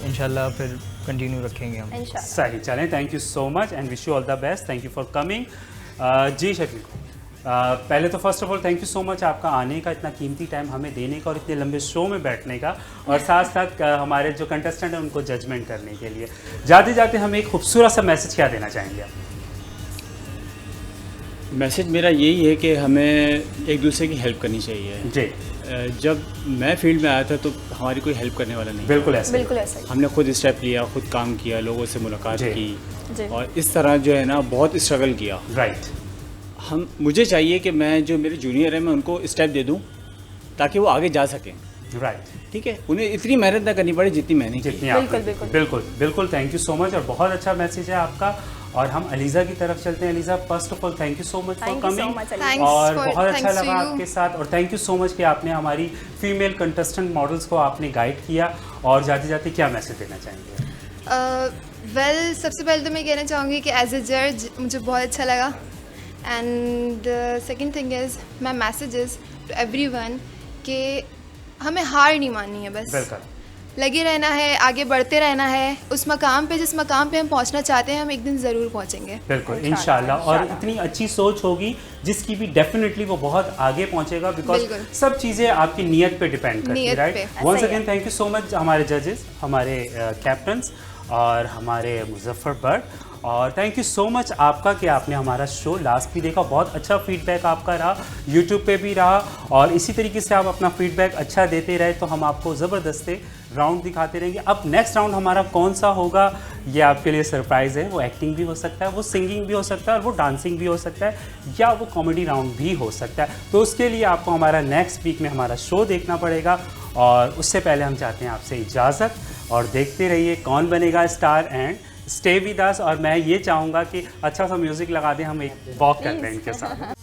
इंशाल्लाह फिर कंटिन्यू रखेंगे हम। सही, चलें, thank you so much and wish you all the best. Thank you for coming. जी शकील, पहले तो first of all thank you so much आपका आने का, इतना कीमती टाइम हमें देने का और इतने लंबे शो में बैठने का, और साथ साथ हमारे जो कंटेस्टेंट हैं उनको जजमेंट करने के लिए। जाते जाते हम एक खूबसूरत सा मैसेज क्या देना चाहेंगे आप? मैसेज मेरा यही है कि हमें एक दूसरे की हेल्प करनी चाहिए। जी, जब मैं फील्ड में आया था तो हमारी कोई हेल्प करने वाला नहीं। बिल्कुल ऐसा, बिल्कुल ऐसा। हमने खुद स्टेप लिया, खुद काम किया, लोगों से मुलाकात जी। की और इस तरह जो है ना बहुत स्ट्रगल किया। राइट। मुझे चाहिए कि मैं जो मेरे जूनियर हैं मैं उनको स्टेप दे दूं ताकि वो आगे जा सकें। राइट, ठीक है, उन्हें इतनी मेहनत ना करनी पड़े जितनी मैंने की। बिल्कुल बिल्कुल, थैंक यू सो मच और बहुत अच्छा मैसेज है आपका। और हम अलीज़ा की तरफ चलते हैं। Aliza, first of all thank you so much for coming और बहुत अच्छा लगा आपके साथ और थैंक यू सो मच कि आपने हमारी फीमेल कंटेस्टेंट मॉडल्स को आपने गाइड किया। और जाते जाते क्या मैसेज देना चाहेंगे? सबसे पहले तो मैं कहना चाहूँगी कि एज ए जज मुझे बहुत अच्छा लगा and second thing is my messages to everyone कि हमें हार नहीं माननी है, बस लगे रहना है, आगे बढ़ते रहना है। उस मकाम पे जिस मकाम पे हम पहुंचना चाहते हैं हम एक दिन ज़रूर पहुंचेंगे। बिल्कुल इंशाल्लाह। और इतनी अच्छी सोच होगी जिसकी भी डेफिनेटली वो बहुत आगे पहुंचेगा, बिकॉज सब चीज़ें आपकी नीयत पे डिपेंड करती है। Right, once again thank you so much हमारे जजेस, हमारे कैप्टन्स और हमारे मुजफ्फर भट्ट। और थैंक यू सो मच आपका कि आपने हमारा शो लास्ट भी देखा। बहुत अच्छा फीडबैक आपका रहा, यूट्यूब पे भी रहा और इसी तरीके से आप अपना फीडबैक अच्छा देते रहे तो हम आपको ज़बरदस्त राउंड दिखाते रहेंगे। अब नेक्स्ट राउंड हमारा कौन सा होगा ये आपके लिए सरप्राइज़ है। वो एक्टिंग भी हो सकता है, वो सिंगिंग भी हो सकता है और वो डांसिंग भी हो सकता है या वो कॉमेडी राउंड भी हो सकता है। तो उसके लिए आपको हमारा नेक्स्ट वीक में हमारा शो देखना पड़ेगा। और उससे पहले हम चाहते हैं आपसे इजाज़त और देखते रहिए कौन बनेगा star and stay with us. और मैं ये चाहूँगा कि अच्छा सा म्यूज़िक लगा दें, हम एक वॉक करते हैं इनके साथ।